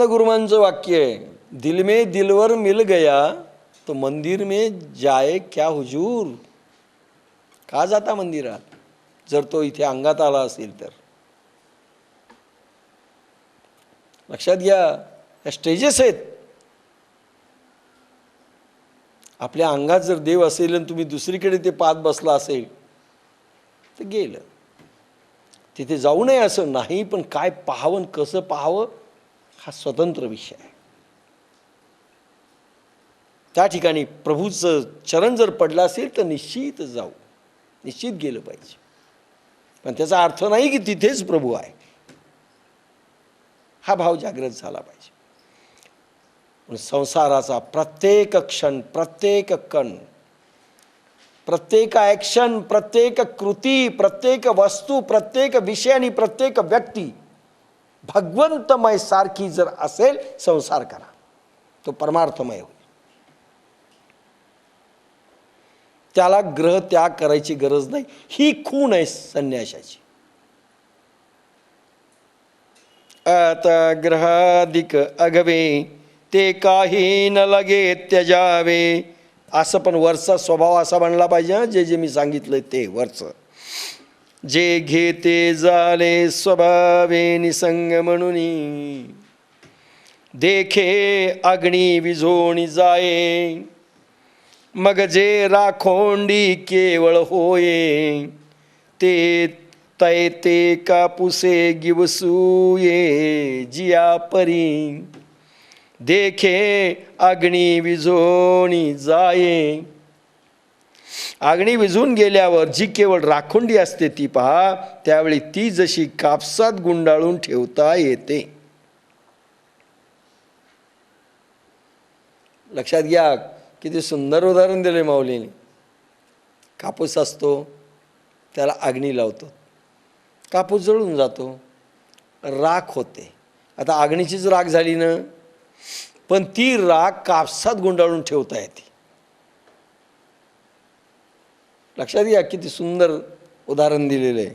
गुरुमांचं वाक्य आहे, दिल में दिलवर मिल गया तो मंदिर में जाए क्या हुजूर. का जाता मंदिरात जर तो इथे अंगात आला असेल तर. लक्षात घ्या, या स्टेजेस आहेत. आपल्या अंगात जर देव असेल आणि तुम्ही दुसरीकडे ते पाहत बसला असेल तर गेलं. तिथे जाऊ नये असं नाही, पण काय पाहावं कसं पाहावं हा स्वतंत्र विषय आहे. त्या ठिकाणी प्रभूचं चरण जर पडलं असेल तर निश्चित जाऊ, निश्चित गेलं पाहिजे. पण त्याचा अर्थ नाही की तिथेच प्रभू आहे. हा भाव जागृत झाला पाहिजे. संसाराचा प्रत्येक क्षण, प्रत्येक कण, प्रत्येक ॲक्शन, प्रत्येक कृती, प्रत्येक वस्तू, प्रत्येक विषय आणि प्रत्येक व्यक्ती भगवंतमय सारखी जर असेल, संसार करा, तो परमार्थमय होईल. त्याला ग्रह त्याग करायची गरज नाही. ही खूण आहे संन्याशाची. आता ग्रहाधिक अगवे ते काही न लगे त्यजावे. असं पण वरचा स्वभाव असा बनला पाहिजे. जे मी सांगितलंय ते वरचं, जे घेते झाले स्वभावे निसंग म्हणून देखे अग्नी विझोणी जाये. मग जे राखोंडी केवळ होये ते तै ते कापुसे गिवसूये जिया परी. देखे अग्नी विझोणी जाये. अग्नी विझून गेल्यावर जी केवळ राखोंडी असते ती पहा, त्यावेळी ती जशी कापसात गुंडाळून ठेवता येते. लक्षात घ्या, किती सुंदर उदाहरण दिले माऊलीने. कापूस असतो, त्याला अग्नी लावतो, कापूस जळून जातो, राख होते. आता अग्नीचीच राख झाली ना, पण ती राख कापसात गुंडाळून ठेवता येते. लक्षात घ्या, किती सुंदर उदाहरण दिलेलं आहे.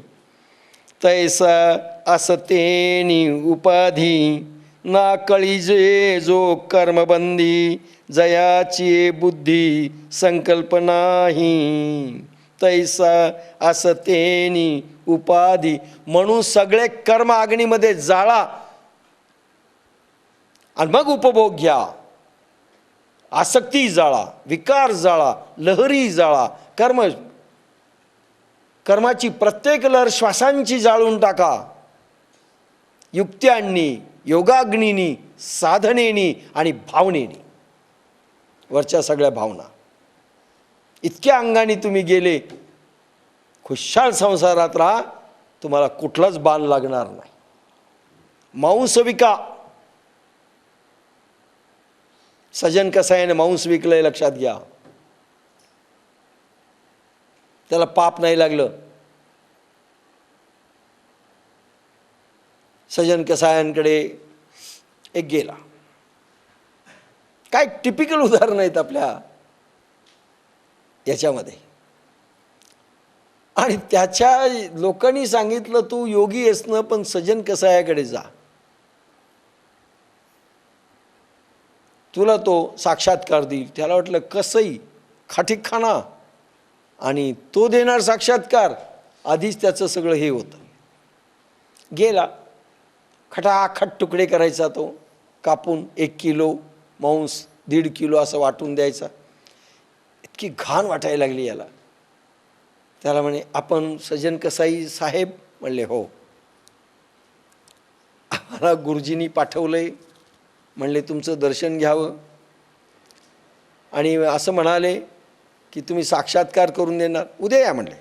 तैसा असतेनी उपाधी ना कळीजे जो कर्मबंदी. जयाची बुद्धी संकल्प नाही. तैसा असतेनी उपाधी, म्हणून सगळे कर्म अग्नीमध्ये जाळा आणि मग उपभोग घ्या. आसक्ती जाळा, विकार जाळा, लहरी जाळा, कर्माची प्रत्येक लहर श्वासांची जाळून टाका. युक्त्यांनी, योगाग्नीनी, साधनेनी आणि भावनेनी. वरच्या सगळ्या भावना इतक्या अंगाने तुम्ही गेले, खुशाल संसारात राहा, तुम्हाला कुठलाच बाण लागणार नाही. मांस विका. सजन कसायाने मांस विकलंय, लक्षात घ्या. त्याला पाप नाही लागलं. सजन कसायांकडे एक गेला. काय टिपिकल उदाहरण आहेत आपल्या याच्यामध्ये. आणि त्याच्या लोकांनी सांगितलं, तू योगी आहेस ना, पण सजन कसायाकडे जा, तुला तो साक्षात्कार देईल. त्याला वाटलं कसंही खाटीकखाना आणि तो देणार साक्षात्कार. आधीच त्याचं सगळं हे होतं. गेला, खटाखट तुकडे करायचा तो, कापून 1 किलो मांस 1.5 किलो असं वाटून द्यायचा. इतकी घाण वाटायला लागली याला. त्याला म्हणे, आपण सजन कसाई साहेब? म्हणले, हो. आम्हाला गुरुजींनी पाठवलंय, म्हणले तुमचं दर्शन घ्यावं आणि असं म्हणाले की तुम्ही साक्षात्कार करून देणार. उद्या या म्हणले.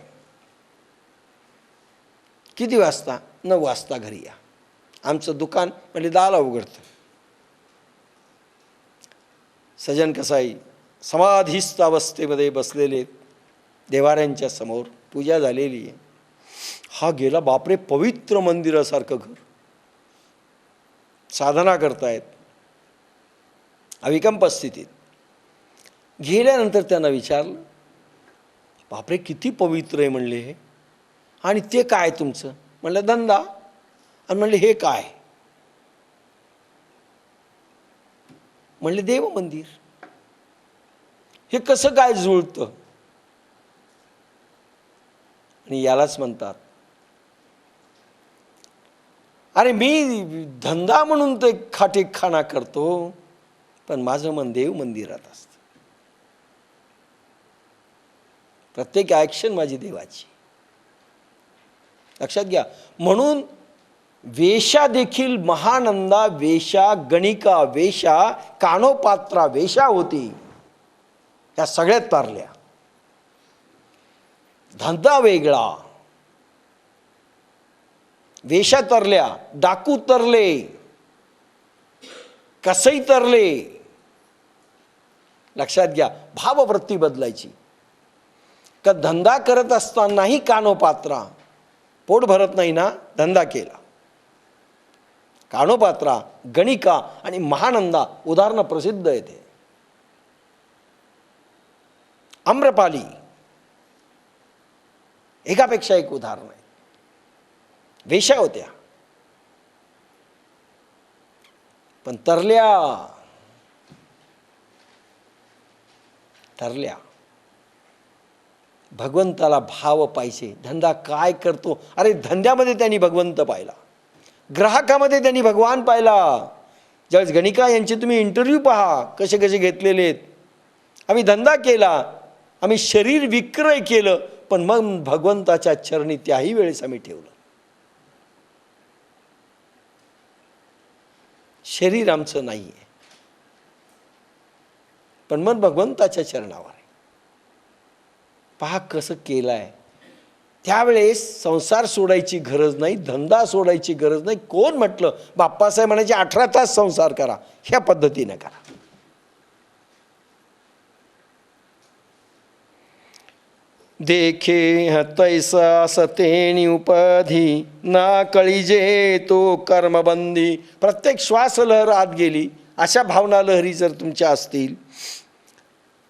किती वाजता? 9 वाजता घरी या. आमचं दुकान म्हणजे 10ला उघडतं. सजन कसाई समाधीस्थ अवस्थेमध्ये बसलेले, देवाऱ्यांच्या समोर पूजा झालेली आहे. हा गेला, बापरे, पवित्र मंदिरासारखं घर, साधना करतायत अविकंप स्थितीत. गेल्यानंतर त्यांना विचारलं, बापरे किती पवित्र आहे म्हणले हे, आणि ते काय तुमचं? म्हणलं धंदा. आणि म्हणले हे काय? म्हणले देव मंदिर. हे कसं काय जुळतं? आणि यालाच म्हणतात, अरे मी धंदा म्हणून ते खाटीकखाना करतो, पण माझं मन देव मंदिरात असतं. प्रत्येक ॲक्शन माझी देवाची. लक्षात घ्या. म्हणून वेशा देखील महानंदा वेशा, गणिका वेशा, कानोपात्रा वेशा होती. या सगळ्यात तारल्या. धंदा वेगळा, वेशा तरल्या, डाकू तरले, कसई तरले. लक्षात घ्या. भाववृत्ती बदलायची. का धंदा करत असतानाही कानोपात्रा, पोट भरत नाही ना, धंदा केला. कानोपात्रा, गणिका आणि महानंदा उदाहरणं प्रसिद्ध आहेत. आम्रपाली एकापेक्षा एक उदाहरण आहे. वेश्या होत्या, पण तरल्या. भगवंताला भाव पाहिजे. धंदा काय करतो? अरे धंद्यामध्ये त्यांनी भगवंत पाहिला, ग्राहकामध्ये त्यांनी भगवान पाहिला. ज्यावेळेस गणिका यांचे तुम्ही इंटरव्ह्यू पहा, कसे कसे घेतलेले आहेत. आम्ही धंदा केला, आम्ही शरीर विक्रय केलं, पण मग भगवंताच्या चरणी त्याही वेळेस आम्ही ठेवलं. शरीर आमचं नाही आहे, पण मन भगवंताच्या चरणावर आहे. पहा कसं केलंय. त्यावेळेस संसार सोडायची गरज नाही, धंदा सोडायची गरज नाही. कोण म्हटलं? बाप्पासाहेब म्हणायचे 18 तास संसार करा. ह्या पद्धतीने करा. देखे तैसा सतेनी उपाधी, ना कळीजे तो कर्मबंदी. प्रत्येक श्वास लहर आत गेली. अशा भावना लहरी जर तुमच्या असतील,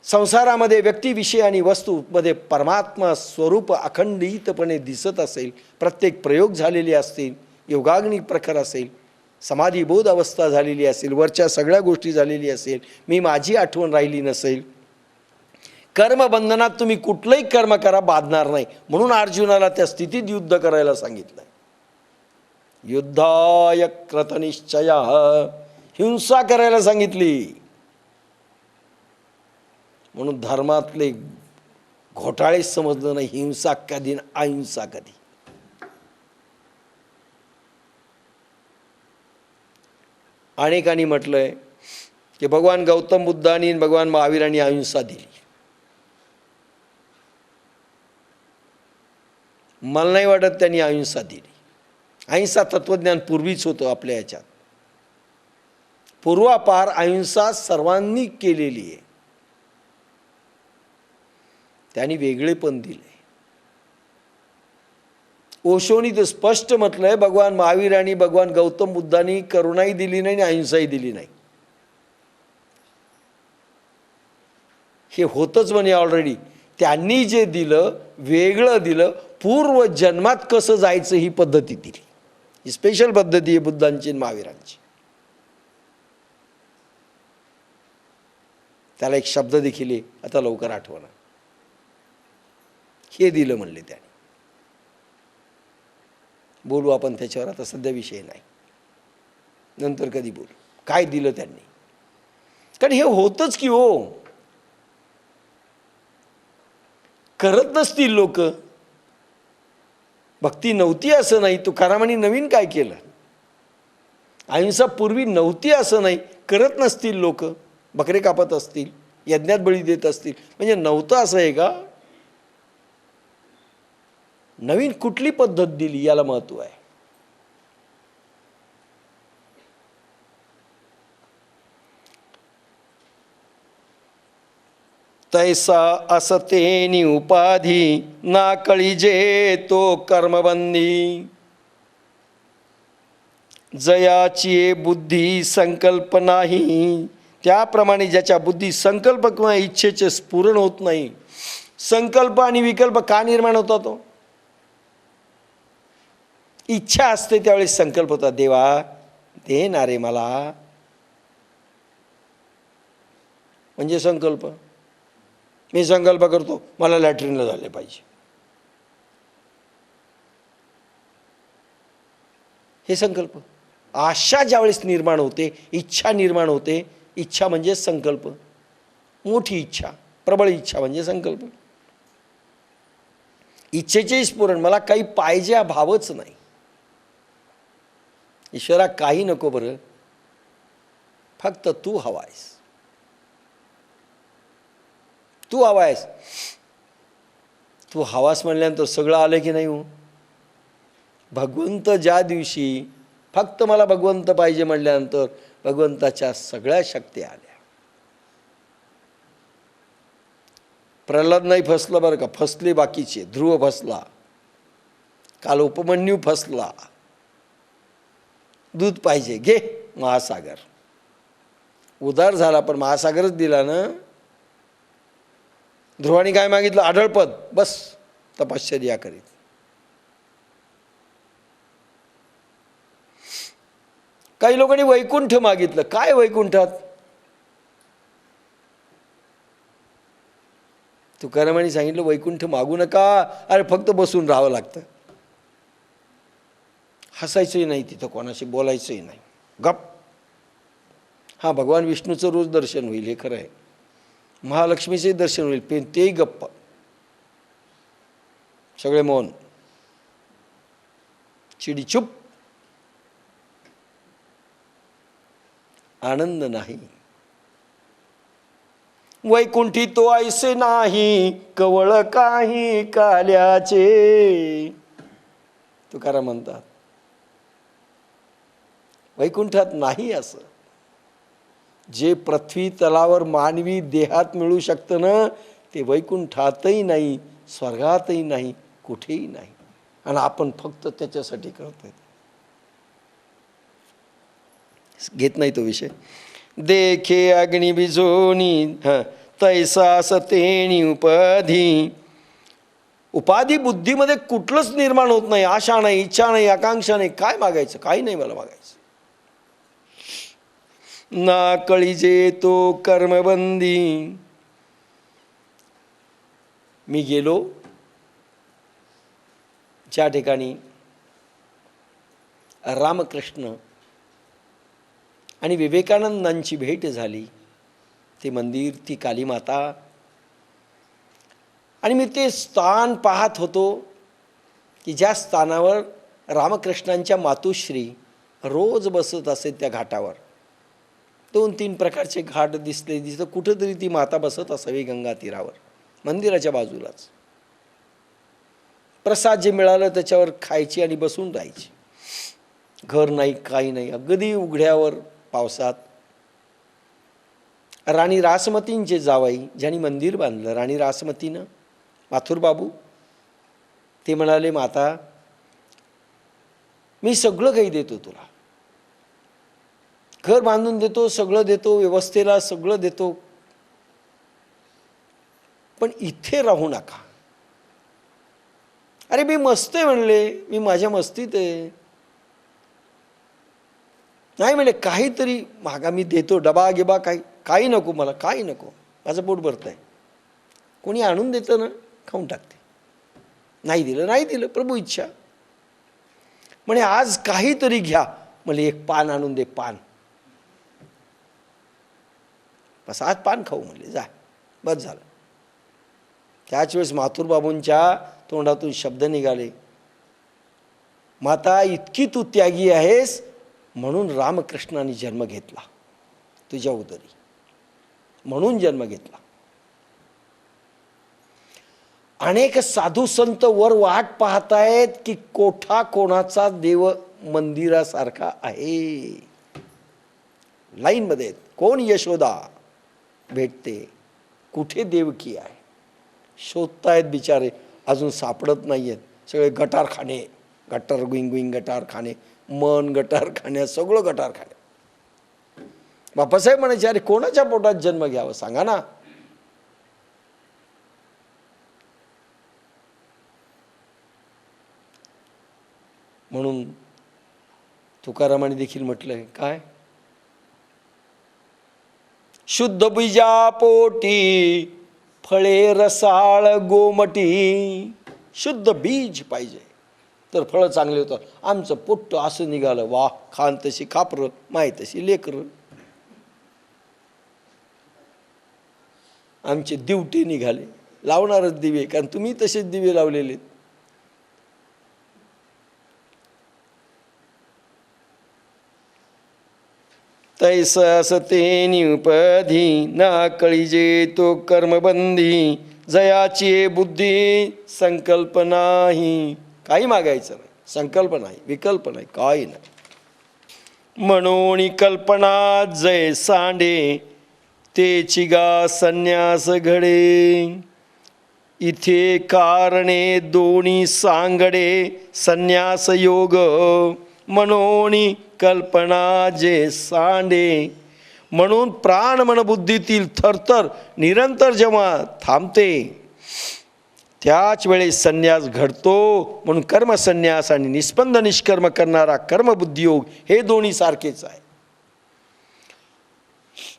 संसारामध्ये व्यक्तिविषय आणि वस्तूमध्ये परमात्मा स्वरूप अखंडितपणे दिसत असेल, प्रत्येक प्रयोग झालेले असतील, योगाग्नी प्रखर असेल, समाधीबोध अवस्था झालेली असेल, वरच्या सगळ्या गोष्टी झालेली असेल, मी माझी आठवण राहिली नसेल, कर्मबंधनात तुम्ही कुठलंही कर्म करा, बाधणार नाही. म्हणून अर्जुनाला त्या स्थितीत युद्ध करायला सांगितलं. युद्धाय कृतनिश्चया, हिंसा करायला सांगितली. म्हणून धर्मातले घोटाळे समजलं नाही. हिंसा कधी, अहिंसा कधी. अनेकांनी म्हटलंय की भगवान गौतम बुद्धांनी भगवान महावीरांनी अहिंसा दिली. मला नाही वाटत त्यांनी अहिंसा दिली. अहिंसा तत्वज्ञान पूर्वीच होतं आपल्या ह्याच्यात. पूर्वापार अहिंसा सर्वांनी केलेली आहे. त्यांनी वेगळेपण दिले. ओशोनी तर स्पष्ट म्हटलंय, भगवान महावीर आणि भगवान गौतम बुद्धांनी करुणाही दिली नाही आणि अहिंसाही दिली नाही. हे होतच म्हणे ऑलरेडी. त्यांनी जे दिलं वेगळं दिलं. पूर्व जन्मात कसं जायचं ही पद्धती दिली. ही स्पेशल पद्धती आहे बुद्धांची आणि महावीरांची. त्याला एक शब्द देखील आहे, आता लवकर आठवणं. हे दिलं म्हणले त्याने. बोलू आपण त्याच्यावर, आता सध्या विषय नाही, नंतर कधी बोलू. काय दिलं त्यांनी? कारण हे होतच की हो. करत नसतील लोक. भक्ती नव्हती असं नाही. तुकारामांनी नवीन काय केलं? अहिंसा पूर्वी नव्हती असं नाही. करत नसतील लोक. बकरे कापत असतील, यज्ञात बळी देत असतील, म्हणजे नव्हतं असं आहे का? नवीन कुठली पद्धत दिली याला महत्व आहे. तैसा असतेनी उपाधी, ना कळीजे तो कर्मबंदी. जयाची बुद्धी संकल्प नाही, त्याप्रमाणे ज्याच्या बुद्धी संकल्प किंवा इच्छेचे स्फुरण होत नाही. संकल्प आणि विकल्प का निर्माण होता? तो इच्छा असते त्यावेळेस संकल्प होता, देवा दे ना रे मला. म्हणजे संकल्प. मी संकल्प करतो मला लॅट्रिनला झाले पाहिजे, हे संकल्प. आशा ज्यावेळेस निर्माण होते, इच्छा निर्माण होते, इच्छा म्हणजे संकल्प. मोठी इच्छा, प्रबळ इच्छा म्हणजे संकल्प. इच्छेचे स्फुरण, मला काही पाहिजे हा भावच नाही. ईश्वरा काही नको बरं, फक्त तू हवायस, तू हवायस. तू हवास म्हणल्यानंतर सगळं आलं की नाही हो. भगवंत ज्या दिवशी फक्त मला भगवंत पाहिजे म्हटल्यानंतर भगवंताच्या सगळ्या शक्ती आल्या. प्रल्हाद नाही फसला बरं का, फसले बाकीचे. ध्रुव फसला, काल उपमन्यू फसला. दूध पाहिजे, घे महासागर. उदार झाला पण महासागरच दिला ना. ध्रुवाने काय मागितलं? आढळपद. बस तपश्चर्या करीत. काही लोकांनी वैकुंठ मागितलं. काय वैकुंठात? तुकारामांनी सांगितलं वैकुंठ मागू नका. अरे फक्त बसून राहावं लागतं. हसायचंही नाही तिथं, कोणाशी बोलायचंही नाही, गप. हां, भगवान विष्णूचं रोज दर्शन होईल हे खरं आहे, महालक्ष्मीचंही दर्शन होईल, पण तेही गप्प. सगळे मौन, चिडीचूप, आनंद नाही. वैकुंठी तो ऐसे नाही, कवळ काही काल्याचे. तुकाराम म्हणतात वैकुंठात नाही असं. जे पृथ्वी तलावर मानवी देहात मिळू शकतं ना, ते वैकुंठातही नाही, स्वर्गातही नाही, कुठेही नाही. आणि आपण फक्त त्याच्यासाठी करतोय. घेत नाही तो विषय. देखे अग्नी बिजोनी तैसा सतेणी उपाधी. उपाधी बुद्धीमध्ये कुठलंच निर्माण होत नाही. आशा नाही, इच्छा नाही, आकांक्षा नाही. काय मागायचं? काही नाही मला मागायचं. ना कळीजे तो कर्मबंदी. मी गेलो ज्या ठिकाणी रामकृष्ण आणि विवेकानंदांची भेट झाली, ते मंदिर, ती काली माता, आणि मी ते स्थान पाहत होतो की ज्या स्थानावर रामकृष्णांच्या मातुश्री रोज बसत असे. त्या घाटावर 2-3 प्रकारचे घाट दिसले. तिथं कुठंतरी ती माता बसत असावी, गंगा तीरावर, मंदिराच्या बाजूलाच. प्रसाद जे मिळालं त्याच्यावर खायची आणि बसून राहायची. घर नाही, काही नाही, अगदी उघड्यावर पावसात. राणी रासमतींचे जावई ज्यांनी मंदिर बांधलं, राणी रासमतीनं, माथुर बाबू, ते म्हणाले माता मी सगळं काही देतो तुला, घर बांधून देतो, सगळं देतो, व्यवस्थेला सगळं देतो, पण इथे राहू नका. अरे मी मस्त आहे म्हणले, मी माझ्या मस्तीत आहे. नाही म्हणले काहीतरी मागा, मी देतो, डबा गिबा काही नको मला, काही नको, माझं पोट भरतं आहे. कोणी आणून देतं ना, खाऊन टाकते. नाही दिलं, नाही दिलं, प्रभू इच्छा. म्हणे आज काहीतरी घ्या. मला एक पान आणून दे, पान. बस आज पान खाऊ म्हणले, जा, बस झालं. त्याच वेळेस माथुर बाबूंच्या तोंडातून शब्द निघाले, माता इतकी तू त्यागी आहेस म्हणून रामकृष्णाने जन्म घेतला तुझ्या उदरी, म्हणून जन्म घेतला. अनेक साधू संत वर वाट पाहतायत की कोठा कोणाचा देव मंदिरासारखा आहे. लाईनमध्ये कोण यशोदा भेटते, कुठे देवकी आहे, शोधतायत बिचारे, अजून सापडत नाहीयेत. सगळे गटारखाने, गटार गुईंग गटारखाने, मन गटारखाने, सगळं गटारखाने. बापासाहेब म्हणायचे अरे कोणाच्या पोटात जन्म घ्यावा सांगा ना. म्हणून तुकारामाने देखील म्हटलंय काय, शुद्ध बीजा पोटी फळे रसाळ गोमटी. शुद्ध बीज पाहिजे तर फळं चांगले होतात. आमचं पोट्ट असं निघालं, वा, खान तशी खापरं, माय तशी लेकरं. आमचे दिवटे निघाले, लावणारच दिवे, कारण तुम्ही तसेच दिवे लावलेले. तैस असते निपधी ना कळीजे तो कर्मबंधी. जयाची बुद्धी संकल्प नाही. काही मागायचं नाही, संकल्प नाही, विकल्प नाही, काही नाही. म्हणून कल्पना जय सांडे तेची गा संन्यास घडे. इथे कारणे दोन्ही सांगडे संन्यास योग. म्हणून कल्पना जे सांडे. म्हणून प्राण मन बुद्धीतील थरथर निरंतर जेव्हा थांबते त्याच वेळेस संन्यास घडतो. म्हणून कर्मसंन्यास आणि निस्पंद निष्कर्म करणारा कर्मबुद्धियोग हे दोन्ही सारखेच आहे.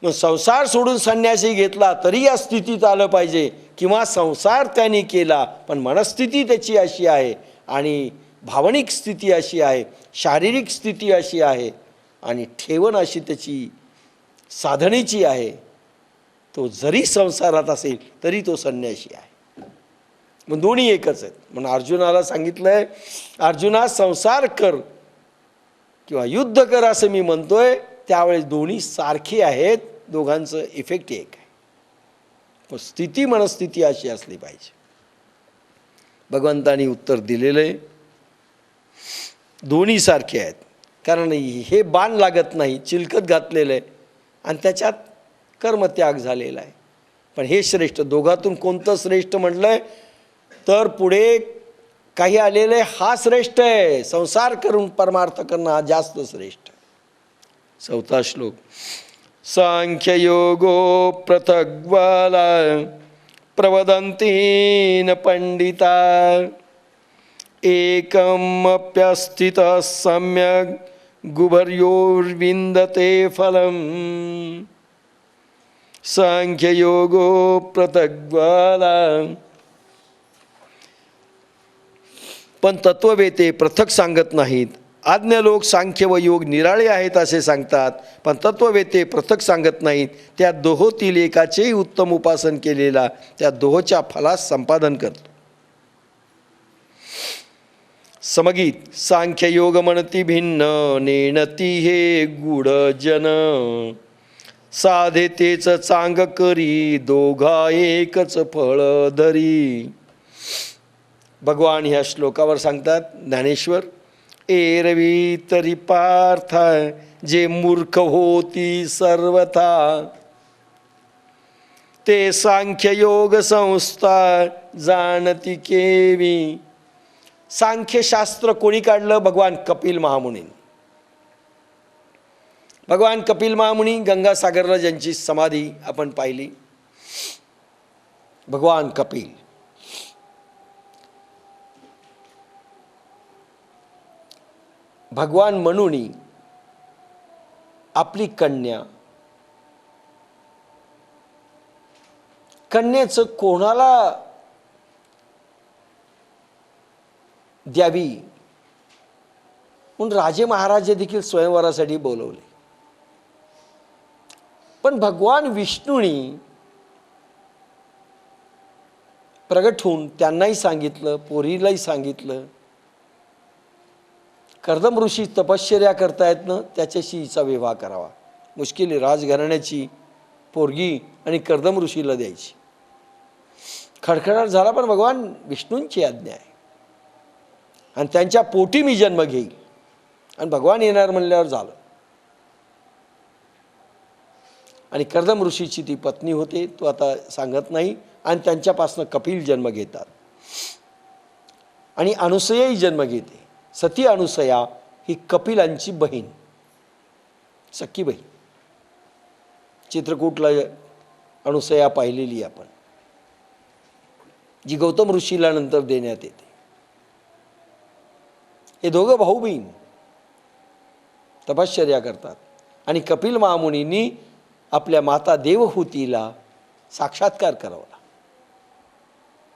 मग संसार सोडून संन्यासी घेतला तरी या स्थितीत आलं पाहिजे, किंवा संसार त्यांनी केला पण मनस्थिती त्याची अशी आहे आणि भावनिक स्थिती अशी आहे, शारीरिक स्थिती अशी आहे आणि ठेवण अशी त्याची साधनेची आहे. तो जरी संसारात असेल तरी तो संन्यासी आहे. मग दोन्ही एकच आहेत. म्हणून अर्जुनाला सांगितलंय, अर्जुना संसार कर किंवा युद्ध कर असं मी म्हणतोय. त्यावेळेस दोन्ही सारखे आहेत, दोघांचं इफेक्ट एक आहे. पण स्थिती मनस्थिती अशी असली पाहिजे. भगवंतानी उत्तर दिलेलं आहे, दोन्ही सारखे आहेत. कारण हे बाण लागत नाही, चिलकत घातलेलं आहे आणि त्याच्यात कर्मत्याग झालेला आहे. पण हे श्रेष्ठ. दोघातून कोणतं श्रेष्ठ म्हटलंय तर पुढे काही आलेलं आहे, हा श्रेष्ठ आहे. संसार करून परमार्थ करणं हा जास्त श्रेष्ठ आहे. 4था श्लोक. सांख्ययोगो पृथग्वाला प्रवदन्तीन पंडिता. एकमप्यस्थित सम्यक गुभर्योर्विन्दते फलम. सांख्ययोगो पृथग्वाला. पण तत्ववेते पृथक सांगत नाहीत. आज्ञ लोक सांख्य व योग निराळे आहेत असे सांगतात, पण तत्ववेते पृथक सांगत नाहीत. त्या दोहोतील एकाचेही उत्तम उपासन केलेला त्या दोहोच्या फलास संपादन करतो. समगीत. सांख्य योग म्हणती भिन्न नेणती हे गूढ जन. साधे तेच चांग करी दोघा एकच फळ धरी. भगवान ह्या श्लोकावर सांगतात ज्ञानेश्वर, एरवी तरी पार्थ जे मूर्ख होती सर्वथा. ते सांख्ययोग संस्था जाणती केवी. सांख्यशास्त्र कोणी काढलं? भगवान कपिल महामुनी. भगवान कपिल महामुनी गंगासागरला ज्यांची समाधी आपण पाहिली, भगवान कपिल. भगवान मनुनी आपली कन्येचं कोणाला द्यावी म्हणून राजे महाराजे देखील स्वयंवरासाठी बोलवले. पण भगवान विष्णूंनी प्रगट होऊन त्यांनाही सांगितलं, पोरीलाही सांगितलं, कर्दम ऋषी तपश्चर्या करतायत ना, त्याच्याशी हिचा विवाह करावा. मुश्किल राजघराण्याची पोरगी आणि कर्दम ऋषीला द्यायची. खडखडाट झाला, पण भगवान विष्णूंची आज्ञा आहे आणि त्यांच्या पोटी मी जन्म घेईल आणि भगवान येणार म्हणल्यावर झालं. आणि कर्दम ऋषीची ती पत्नी होते, तो आता सांगत नाही. आणि त्यांच्यापासून कपिल जन्म घेतात आणि अनुसयाही जन्म घेते. सती अनुसया ही कपिलांची बहीण, सख्खी बहीण. चित्रकूटला अनुसया पाहिलेली आपण, जी गौतम ऋषीला नंतर देण्यात येते. हे दोघं भाऊ बहीण तपश्चर्या करतात आणि कपिल महामुनींनी आपल्या माता देवहूतीला साक्षात्कार करावा,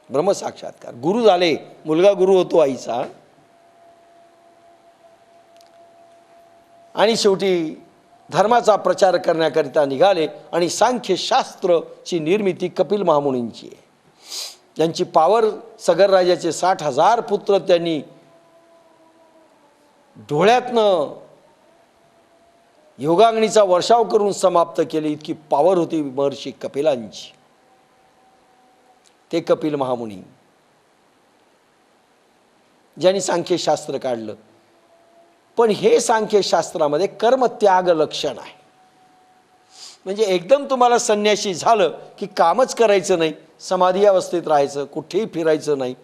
ब्रह्मसाक्षात्कार. गुरु झाले, मुलगा गुरु होतो आईचा. आणि शेवटी धर्माचा प्रचार करण्याकरिता निघाले आणि सांख्यशास्त्रची निर्मिती कपिल महामुनींची आहे. त्यांची पावर, सगर राजाचे 60,000 पुत्र त्यांनी डोळ्यातनं योगाग्नीचा वर्षाव करून समाप्त केले. इतकी पावर होती महर्षी कपिलांची. ते कपिल महामुनी ज्यांनी सांख्यशास्त्र काढलं. पण हे सांख्यशास्त्रामध्ये कर्मत्याग लक्षण आहे. म्हणजे एकदम तुम्हाला संन्यासी झालं की कामच करायचं नाही, समाधी अवस्थेत राहायचं, कुठेही फिरायचं नाही,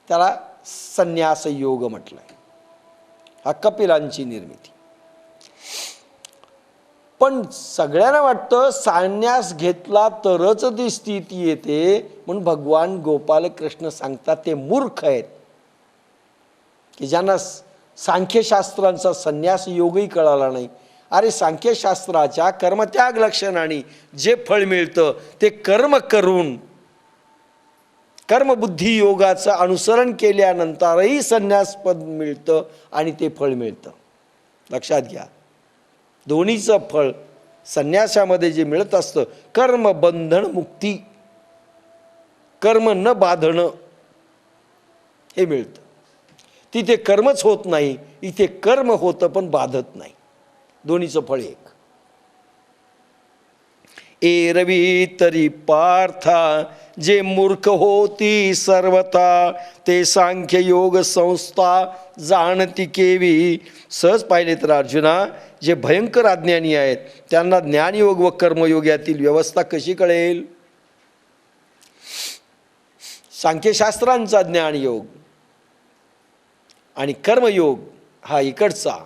त्याला संन्यास योग म्हटलं आहे. हा कपिलांची निर्मिती. पण सगळ्यांना वाटतं संन्यास घेतला तरच ती स्थिती येते, म्हणून भगवान गोपाल कृष्ण सांगतात ते मूर्ख आहेत की ज्यांना सांख्यशास्त्रांचा संन्यास योगही कळाला नाही. अरे सांख्यशास्त्राच्या कर्मत्याग लक्षणाने जे फळ मिळतं ते कर्म करून कर्मबुद्धी योगाचं अनुसरण केल्यानंतरही संन्यासपद मिळतं आणि ते फळ मिळतं. लक्षात घ्या, दोन्हीचं फळ संन्यासामध्ये जे मिळत असतं, कर्मबंधन मुक्ती, कर्म न बांधणं हे मिळतं. तिथे कर्मच होत नाही, इथे कर्म होतं पण बाधत नाही. दोन्हीचं फळ एक. एरवी तरी पार्था जे मूर्ख होती सर्वथा, ते सांख्य योग संस्था जाणती केवी. सहज पाहिले तर अर्जुना, जे भयंकर अज्ञानी आहेत त्यांना ज्ञानयोग व कर्मयोग यातील व्यवस्था कशी कळेल? सांख्यशास्त्रांचा ज्ञानयोग आणि कर्मयोग हा इकडचा,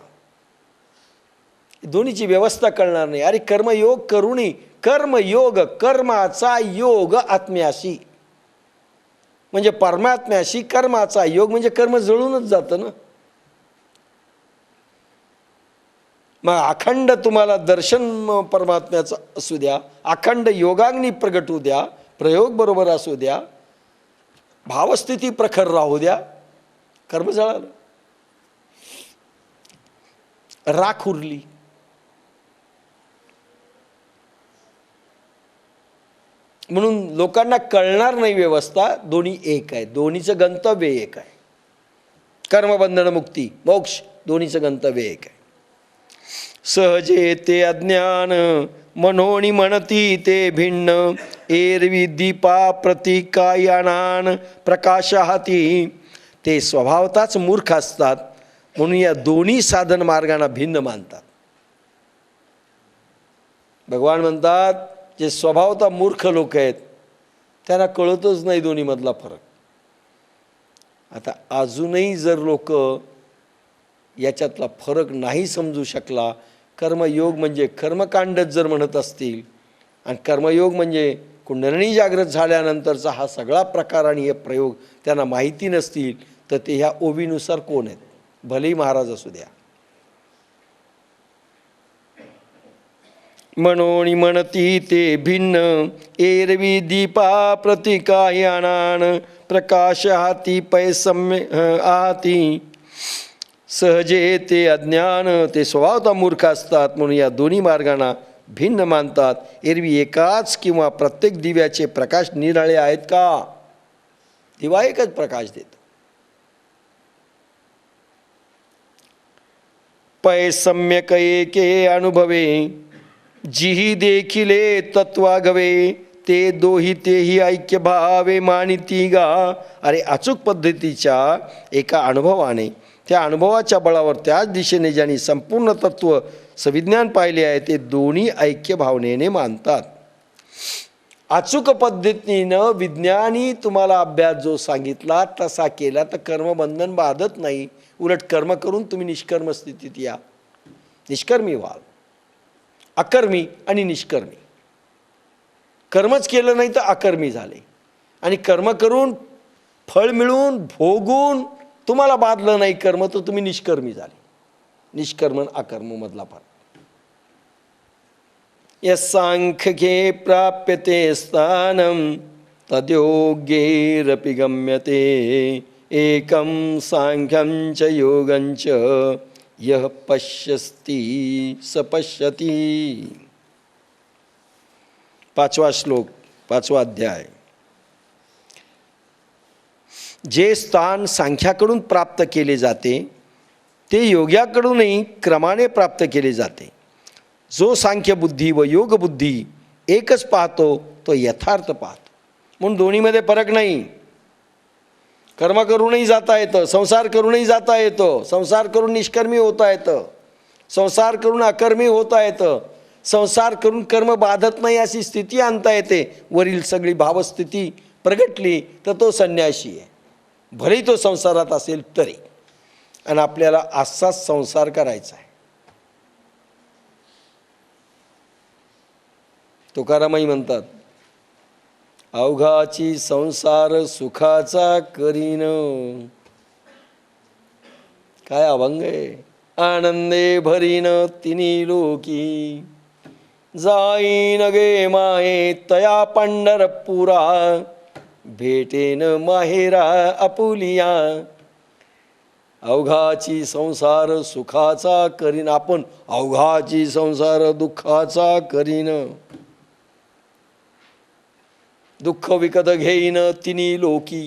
दोन्हीची व्यवस्था कळणार नाही. अरे कर्मयोग करूनी, कर्मयोग कर्माचा योग आत्म्याशी, म्हणजे परमात्म्याशी कर्माचा योग, म्हणजे कर्म जळूनच जातं ना. मग अखंड तुम्हाला दर्शन परमात्म्याचं असू द्या, अखंड योगाग्नी प्रगट होऊ द्या, प्रयोग बरोबर असू द्या, भावस्थिती प्रखर राहू द्या, कर्म जळालं, राख उरली. म्हणून लोकांना कळणार नाही व्यवस्था. दोन्ही एक आहे, दोन्हीचं गंतव्य एक आहे. कर्मबंधन मुक्ती मोक्ष दोन्हीचं गंतव्य एक आहे. सहजे ते अज्ञान मनोनी म्हणती ते भिन्न, एरवी दीपा प्रतिकायानान प्रकाश हाती. ते स्वभावताच मूर्ख असतात, म्हणून या दोन्ही साधन मार्गांना भिन्न मानतात. भगवान म्हणतात जे स्वभावता मूर्ख लोक आहेत त्यांना कळतच नाही दोन्हीमधला फरक. आता अजूनही जर लोक याच्यातला फरक नाही समजू शकला, कर्मयोग म्हणजे कर्मकांडच जर म्हणत असतील आणि कर्मयोग म्हणजे कुंडलिनी जागृत झाल्यानंतरचा हा सगळा प्रकार आणि हे प्रयोग त्यांना माहिती नसतील, तर ते ह्या ओवीनुसार कोण आहेत? भलेही महाराज असू द्या. मनोनी म्हणती ते भिन्न, एरवी दीपा प्रतिकायानान प्रकाश हाती पैसम्य आहाती. सहजे ते अज्ञान, ते स्वभावता मूर्ख असतात, म्हणून या दोन्ही मार्गांना भिन्न मानतात. एरवी एकाच किंवा प्रत्येक दिव्याचे प्रकाश निराळे आहेत का? दिवा एकच प्रकाश देतो. पैसम्यक एके अनुभवे, जिही देखिले तत्वागवे, ते दोही तेही ऐक्य भावे मानिती गा. अरे अचूक पद्धतीच्या एका अनुभवाने, त्या अनुभवाच्या बळावर त्याच दिशेने ज्यांनी संपूर्ण तत्व सविज्ञान पाहिले आहे ते दोन्ही ऐक्य भावनेने मानतात. अचूक पद्धतीनं विज्ञानी तुम्हाला अभ्यास जो सांगितला तसा केला तर कर्मबंधन बाधत नाही. उलट कर्म करून तुम्ही निष्कर्म स्थितीत या, निष्कर्मी व्हाल. अकर्मी आणि निष्कर्मी, कर्मच केलं नाही तर अकर्मी झाले, आणि कर्म करून फळ मिळून भोगून तुम्हाला बाधलं नाही कर्म तर तुम्ही निष्कर्मी झाले. निष्कर्म अकर्म मधला फरक. यस्सांख्ये प्राप्यते स्थानं तद्योग्यैरपि गम्यते एकं सांख्यं च योगं च यः पश्यति स पश्यति. 5वा श्लोक 5वा अध्याय. जे स्थान सांख्याकडून प्राप्त केले जाते ते योग्याकडूनही क्रमाने प्राप्त केले जाते. जो सांख्यबुद्धी व योगबुद्धी एकच पाहतो तो यथार्थ पाहतो. म्हणून दोन्हीमध्ये फरक नाही. कर्म करूनही जाता येतं, संसार करूनही जाता येतं, संसार करून निष्कर्मी होता येतं, संसार करून अकर्मी होता येतं, संसार करून कर्म बाधत नाही अशी स्थिती आणता येते. वरील सगळी भावस्थिती प्रगटली तर तो संन्यासी आहे, भलेही तो संसारात असेल तरी. आणि आपल्याला असाच संसार करायचा आहे. तुकारामही म्हणतात, अवघाची संसार सुखाचा करीन. काय अभंग आहे. आनंदे भरीन तिन्ही लोकी, जाईन गे माये तया पंढरपुरा, भेटेन माहेरा आपुलिया. अवघाची संसार सुखाचा करीन, आपण अवघाची संसार दुःखाचा करीन. दुःख विकत घेईन तिन्ही लोकी.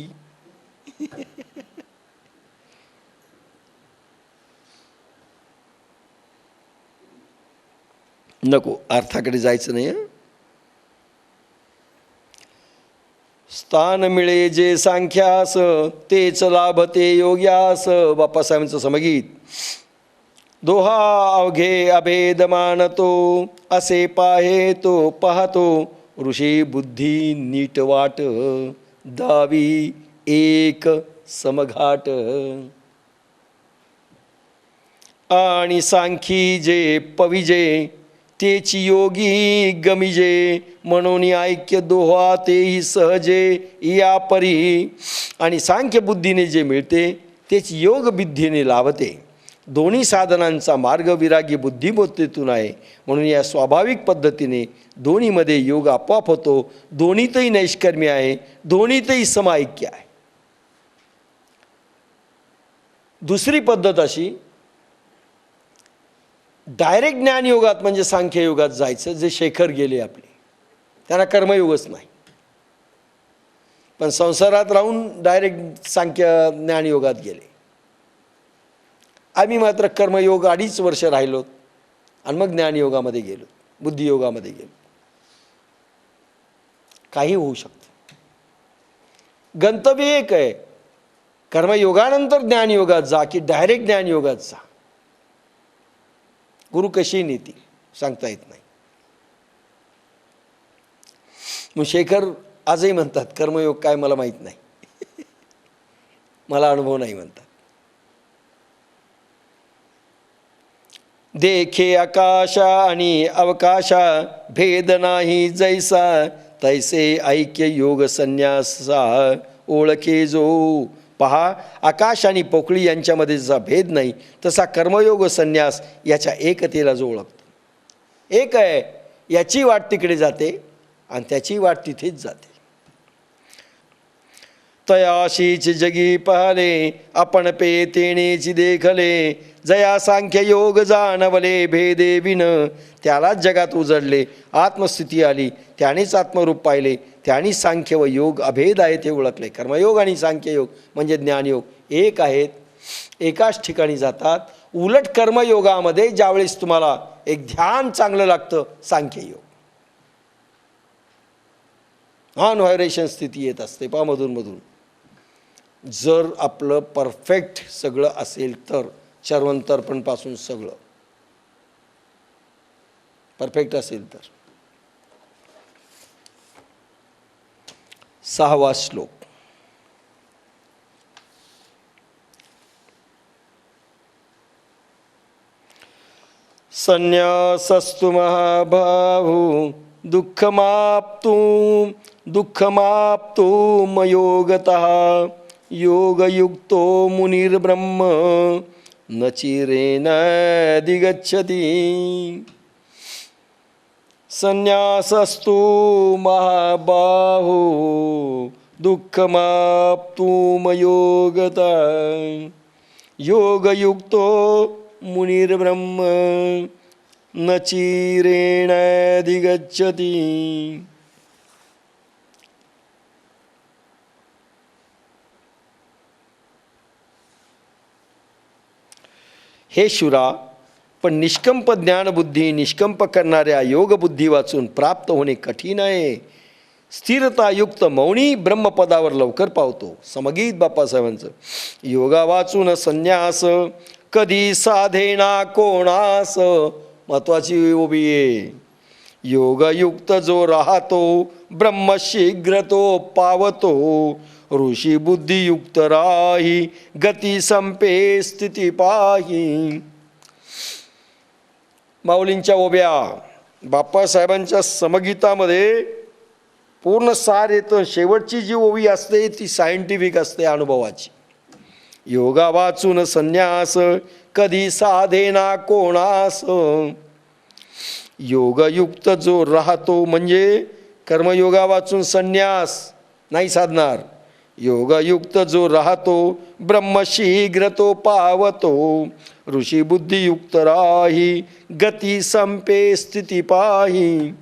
नको, अर्थाकडे जायचं नाही. स्थान मिळे जे सांख्यास तेच लाभते योग्यास. बाप्पासाहेबांचं समगीत. दोहा अवघे अभेद मानतो, असे पाहे तो पाहतो, ऋषी बुद्धी नीट वाट, दावी एक समघाट. आणि सांखी जे पविजे तेची योगी गमिजे, म्हणून ऐक्य दोहा तेही सहजे या परी. आणि सांख्य बुद्धीने जे मिळते तेच योग बुद्धीने लाभते. दोन्ही साधनांचा मार्ग विरागी बुद्धिमत्तेतून आहे. म्हणून या स्वाभाविक पद्धतीने दोन्हीमध्ये योग आपोआप होतो. दोन्हीतही नैष्कर्म्य आहे, दोन्हीतही समऐक्य आहे. दुसरी पद्धत अशी, डायरेक्ट ज्ञानयोगात म्हणजे सांख्ययोगात जायचं. जे शेखर गेले आपले, त्यांना कर्मयोगच नाही, पण संसारात राहून डायरेक्ट सांख्य ज्ञानयोगात गेले. आम्ही मात्र कर्मयोग 2.5 वर्ष राहिलो आणि मग ज्ञानयोगामध्ये गेलो, बुद्धियोगामध्ये गेलो. काही होऊ शकतं. गंतव्य एक आहे, कर्मयोगानंतर ज्ञानयोगात जा की डायरेक्ट ज्ञानयोगात जा. गुरु कशी नीती सांगता येत नाही. मग शेखर आजही म्हणतात कर्मयोग काय मला माहीत नाही, मला अनुभव नाही म्हणतात. देखे आकाशा आणि अवकाशा, भेद नाही जैसा, तैसे ऐक्य योग संन्यासा ओळखे जो. पहा, आकाश आणि पोकळी यांच्यामध्ये जसा भेद नाही तसा कर्मयोग संन्यास याच्या एकतेला जो ओळखतो. एक आहे, याची वाट तिकडे जाते आणि त्याची वाट तिथेच जाते. तयाशीच जगी पाहले, आपण पे तेणेची देखले, जया सांख्य योग जाणवले भेदे विन. त्यालाच जगात उजडले, आत्मस्थिती आली, त्यानेच आत्मरूप पाहिले, त्यानेच सांख्य व योग अभेद आहे ते ओळखले. कर्मयोग आणि सांख्ययोग म्हणजे ज्ञानयोग एक आहेत, एकाच ठिकाणी जातात. उलट कर्मयोगामध्ये ज्यावेळेस तुम्हाला एक ध्यान चांगलं लागतं, सांख्ययोग नॉन व्हायब्रेशन स्थिती येत असते मधून. जर आपलं परफेक्ट सगळं असेल तर, चर्वंतर्पणपासून सगळं परफेक्ट असेल तर. 6वा श्लोक. संन्यासस्तु महाबाहु दुःखमाप्तु मयोगतः, योगयुक्तो मुनिर्ब्रह्म न चिरेण दिगच्छति. संन्यासस्तु महाबाहो दुःखमाप्तुमयोगता योगयुक्तो मुनिर्ब्रह्म न चिरेणाधिगच्छति. हे शुरा, पण निष्कंप ज्ञानबुद्धी निष्कंप करणाऱ्या योगबुद्धी वाचून प्राप्त होणे कठीण आहे. स्थिरतायुक्त मौनी ब्रह्मपदावर लवकर पावतो. समगीत बाप्पासाहेबांचं. योगा वाचून संन्यास कधी साधेना कोणास. महत्वाची उभी आहे. योगयुक्त जो राहतो ब्रह्म शीघ्र तो पावतो. ऋषी बुद्धियुक्त राही गती संपे स्थिती पाही. माऊलींच्या ओव्या बाप्पासाहेबांच्या समगीतामध्ये पूर्ण सार येतं. शेवटची जी ओवी असते ती सायंटिफिक असते, अनुभवाची. योगा वाचून संन्यास कधी साधेना कोणास. योगयुक्त जो राहतो म्हणजे कर्मयोगा वाचून संन्यास नाही साधणार. योगयुक्त जो राहतो ब्रह्म शीघ्र तो पावतो. ऋषी बुद्धियुक्त राही गती संपे स्थिती पाही.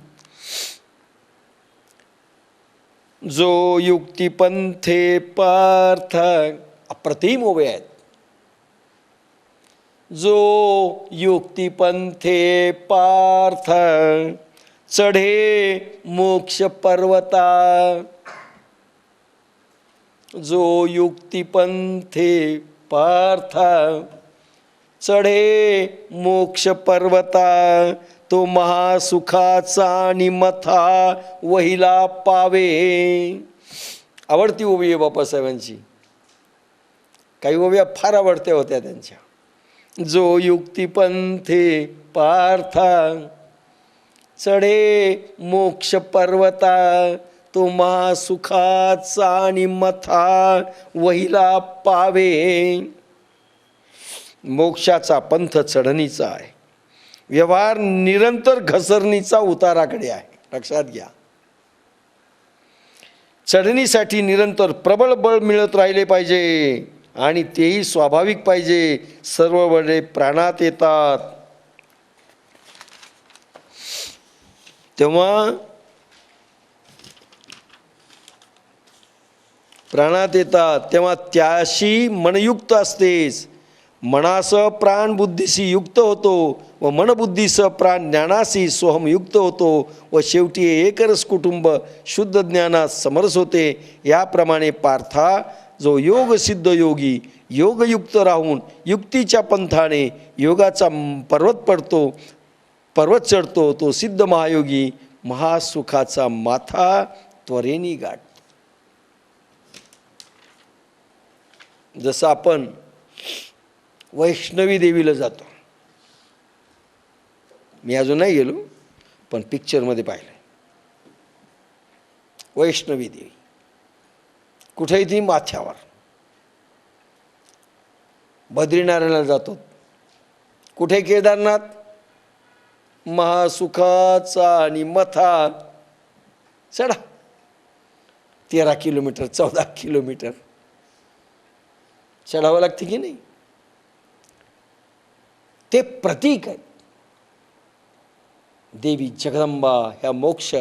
जो युक्तिपंथे पार्थ. अप्रतिम उभे आहेत. जो युक्तिपंथे पार्थ चढे मोक्ष पर्वता. जो युक्तिपंथे पार्थ चढे मोक्ष पर्वता. तो महासुखाचा आणि मथा वहिला पावे. आवडती ओवी आहे बाप्पासाहेबांची. काही ओव्या फार आवडत्या होत्या त्यांच्या. जो युक्तिपंथे पार्था चढे मोक्ष पर्वता. तो महासुखाचा आणि मथा वहिला पावे. मोक्षाचा पंथ चढणीचा आहे. व्यवहार निरंतर घसरणीचा उताराकडे आहे. लक्षात घ्या. चढणीसाठी निरंतर प्रबळ बळ मिळत राहिले पाहिजे आणि तेही स्वाभाविक पाहिजे. सर्व बळे प्राणात येतात. तेव्हा प्राणात येतात तेव्हा त्याशी मनयुक्त असतेच. मनासह प्राण बुद्धीशी युक्त होतो व मनबुद्धीसह प्राण ज्ञानाशी सोहमयुक्त होतो व शेवटी एकरस कुटुंब शुद्ध ज्ञानात समरस होते. याप्रमाणे पार्था जो योगसिद्ध योगी योगयुक्त राहून युक्तीच्या पंथाने योगाचा पर्वत चढतो तो सिद्ध महायोगी महासुखाचा माथा त्वरेनी गाठतो. जसं आपण वैष्णवी देवीला जातो. मी अजून नाही गेलो पण पिक्चरमध्ये पाहिलं. वैष्णवी देवी कुठेही ती माथ्यावर. बद्रीनारायणला जातो. कुठे केदारनाथ. महासुखाचा आणि मथा चढा. 13 किलोमीटर 14 किलोमीटर चढावं लागते की नाही. ते प्रतीक आहे. देवी जगदंबा ह्या मोक्ष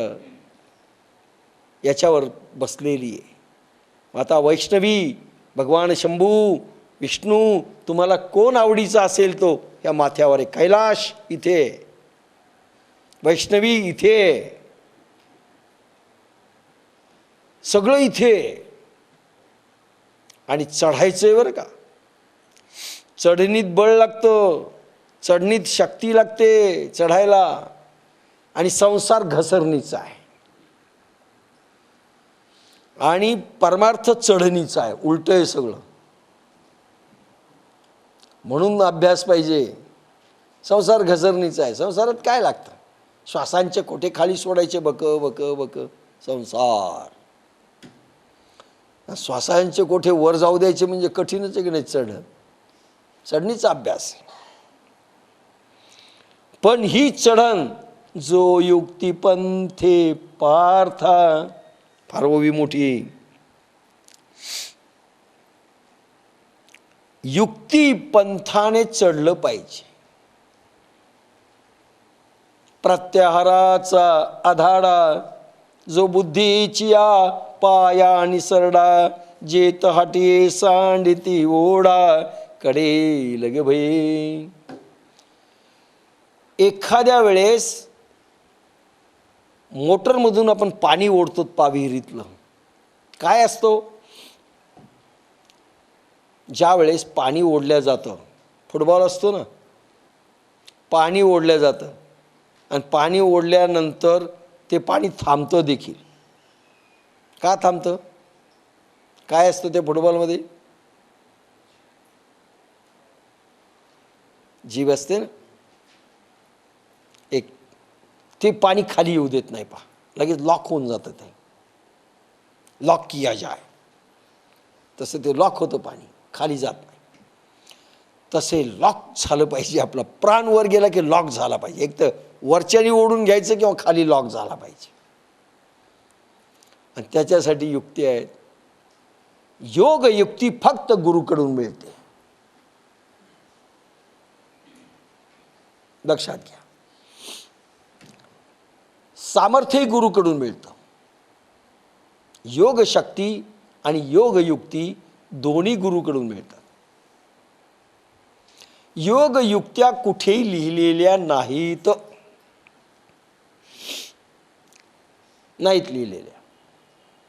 याच्यावर बसलेली आहे. आता वैष्णवी भगवान शंभू विष्णू तुम्हाला कोण आवडीचा असेल तो ह्या माथ्यावर आहे. कैलाश इथे, वैष्णवी इथे, सगळं इथे. आणि चढायचंय बरं का. चढणीत बळ लागतं, चढणीत शक्ती लागते चढायला. आणि संसार घसरणीचा आहे आणि परमार्थ चढणीचा आहे. उलट आहे सगळं. म्हणून अभ्यास पाहिजे. संसार घसरणीचा आहे. संसारात काय लागतं. श्वासांचे कोठे खाली सोडायचे. बक बक बक संसार. श्वासांचे कोठे वर जाऊ द्यायचे म्हणजे कठीणच आहे की नाही. चढणीचा अभ्यास. पण ही चढण जो युक्ती पंथे पार्था. फार ओवी मोठी आहे. युक्ती पंथाने चढलं पाहिजे. प्रत्याहाराचा आधाडा जो बुद्धीची पाया आणि सरडा. जेत हाटी सांडिती ओढा कडे लगे भये. एखाद्या वेळेस मोटरमधून आपण पाणी ओढतो विहिरीतलं. काय असतो? ज्या वेळेस पाणी ओढल्या जातं, फुटबॉल असतो ना, पाणी ओढल्या जातं आणि पाणी ओढल्यानंतर ते पाणी थांबतं देखील. का थांबतं? काय असतं त्या फुटबॉलमध्ये? जीव असते ना एक. ते पाणी खाली येऊ देत नाही. पहा, लगेच लॉक होऊन जातं. ते लॉक किया जाय, तसं ते लॉक होतं, पाणी खाली जात नाही. तसे लॉक झालं पाहिजे. आपला प्राण वर गेला की लॉक झाला पाहिजे. एक तर वरच्यानी ओढून घ्यायचं किंवा खाली लॉक झाला पाहिजे. आणि त्याच्यासाठी युक्ती आहेत. योग युक्ती फक्त गुरुकडून मिळते. लक्षात घ्या. सामर्थ्य गुरुकडून मिळतं. योग शक्ती आणि योग युक्ती दोन्ही गुरुकडून मिळतात. योग युक्त्या कुठेही लिहिलेल्या नाहीत लिहिलेल्या.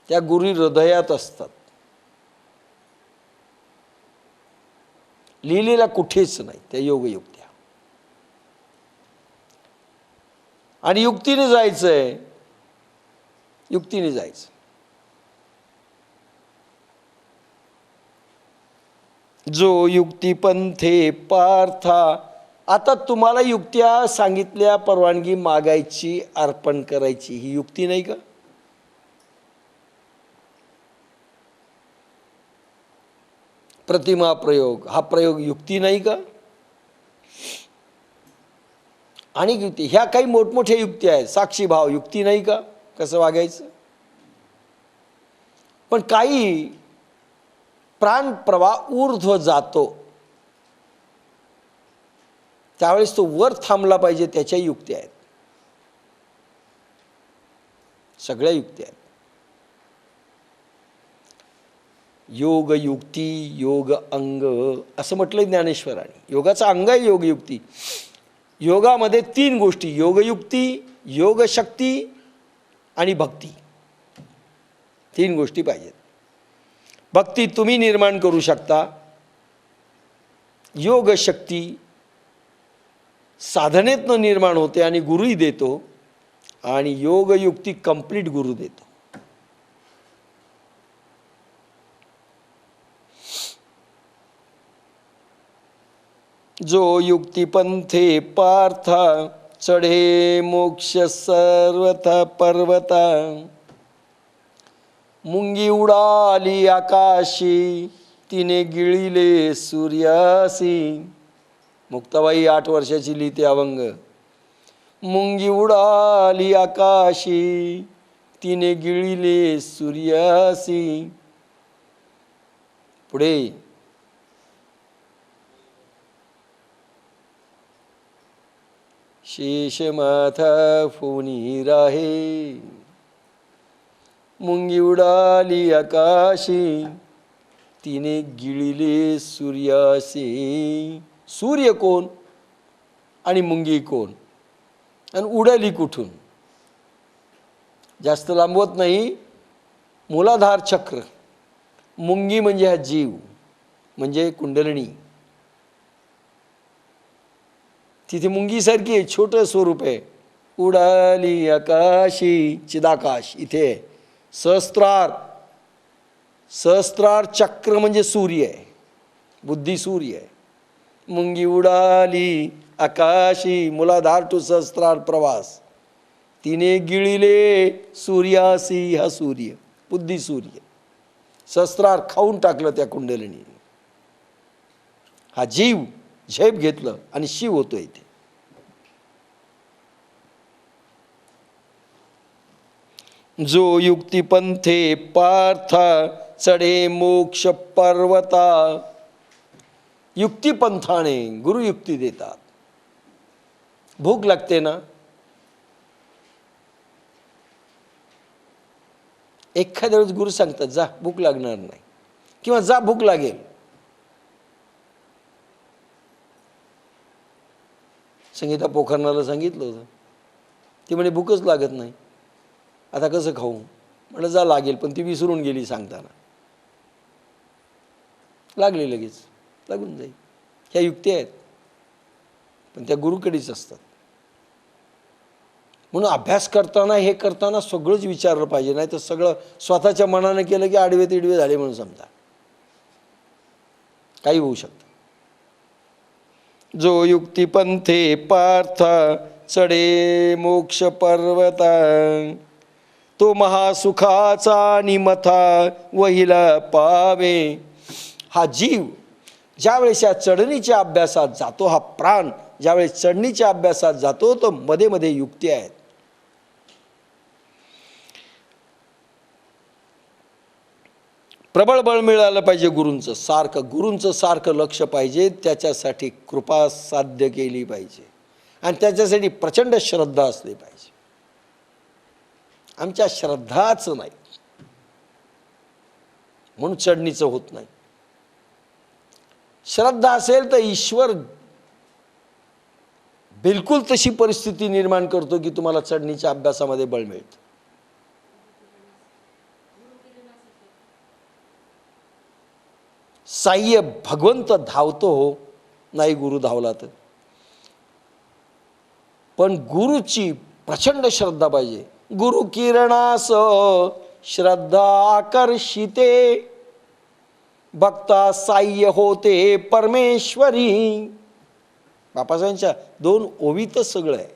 त्या गुरु हृदयात असतात. लिहिलेल्या कुठेच नाही त्या योग युक्त्या. आणि युक्तीने जायचंय, युक्तीने जायचं. जो युक्ती पंथे पार्था. आता तुम्हाला युक्त्या सांगितल्या, परवानगी मागायची, अर्पण करायची, ही युक्ती नाही का? प्रतिमा प्रयोग हा प्रयोग युक्ती नाही का? आणि युक्ती ह्या काही मोठमोठ्या युक्त्या आहेत. साक्षीभाव युक्ती नाही का? कसं वागायचं? पण काही प्राण प्रवाह ऊर्ध्व जातो, त्यावेळेस तो वर थांबला पाहिजे, त्याच्या युक्त्या आहेत. सगळ्या युक्त्या आहेत. योग युक्ती, योग अंग असं म्हटलं ज्ञानेश्वरांनी. योगाचा अंग आहे योग युक्ती. योगामध्ये 3 गोष्टी: योगयुक्ती, योगशक्ती आणि भक्ती. 3 गोष्टी पाहिजेत. भक्ती तुम्ही निर्माण करू शकता. योगशक्ती साधनेतनं निर्माण होते आणि गुरुही देतो. आणि योगयुक्ती कंप्लीट गुरु देतो. जो युक्ती पंथे पार्था. चढे मोक्ष सर्वथा पर्वता. मुंगी उडाली आकाशी. तिने गिळिले सूर्यासी. मुक्ताबाई 8 वर्षाची लिहिते अभंग. मुंगी उडाली आकाशी. तिने गिळिले सूर्यासी. पुढे शेष माथा फोनी राहे. मुंगी उडाली आकाशी. तिने गिळिले सूर्यासी. सूर्य कोण आणि मुंगी कोण आणि उडाली कुठून? जास्त लांबवत नाही. मूलाधार चक्र. मुंगी म्हणजे हा जीव, म्हणजे कुंडलिनी. तिथे मुंगीसारखी आहे, छोटं स्वरूप आहे. उडाली आकाशी, चिदाकाश इथे. सहस्त्रार, सहस्त्रार चक्र म्हणजे सूर्य आहे, बुद्धी सूर्य आहे. मुंगी उडाली आकाशी, मूलाधार टू सहस्त्रार प्रवास. तिने गिळिले सूर्यासी, हा सूर्य, बुद्धी सूर्य. सहस्त्रार खाऊन टाकलं त्या कुंडलिनीने. हा जीव झेप घेतलं आणि शिव होतो इथे. जो युक्तिपंथे पार्था चढे मोक्ष पर्वता. युक्तिपंथाने गुरु युक्ती देतात. भूक लागते ना, एखाद्या वेळेस गुरु सांगतात जा भूक लागणार नाही, किंवा जा भूक लागेल. संगीता पोखरणाला सांगितलं होतं, ती म्हणे भूकच लागत नाही, आता कसं खाऊ. म्हटलं जा लागेल, पण ती विसरून गेली सांगताना. लागली लगेच, लागून जाईल. ह्या युक्ती आहेत, पण त्या गुरुकडेच असतात. म्हणून अभ्यास करताना हे करताना सगळंच विचारलं पाहिजे, नाही तर सगळं स्वतःच्या मनानं केलं की आडवे तिडवे झाले म्हणून समजा, काही होऊ शकतं. जो युक्तिपंथे पार्था चढे मोक्ष पर्वता. तो महासुखाचा निमथा वहिला पावे. हा जीव ज्यावेळेस या चढणीच्या अभ्यासात जातो, हा प्राण ज्यावेळेस चढणीच्या अभ्यासात जातो, तो मध्ये मध्ये युक्ती आहेत. प्रबळ बळ मिळालं पाहिजे गुरूंचं, सारखं लक्ष पाहिजे. त्याच्यासाठी कृपा साध्य केली पाहिजे आणि त्याच्यासाठी प्रचंड श्रद्धा असली पाहिजे. आमच्या श्रद्धाच नाही म्हणून चढणीचं होत नाही. श्रद्धा असेल तर ईश्वर बिलकुल तशी परिस्थिती निर्माण करतो की तुम्हाला चढणीच्या अभ्यासामध्ये बळ मिळतं. साह्य भगवंत धावतो हो, नाही गुरु धावला तर. पण गुरुची प्रचंड श्रद्धा पाहिजे. गुरु किरणास श्रद्धा आकर्षिते भक्ता साह्य होते परमेश्वरी. बापासाहेबांच्या 2 ओवीतच सगळं आहे.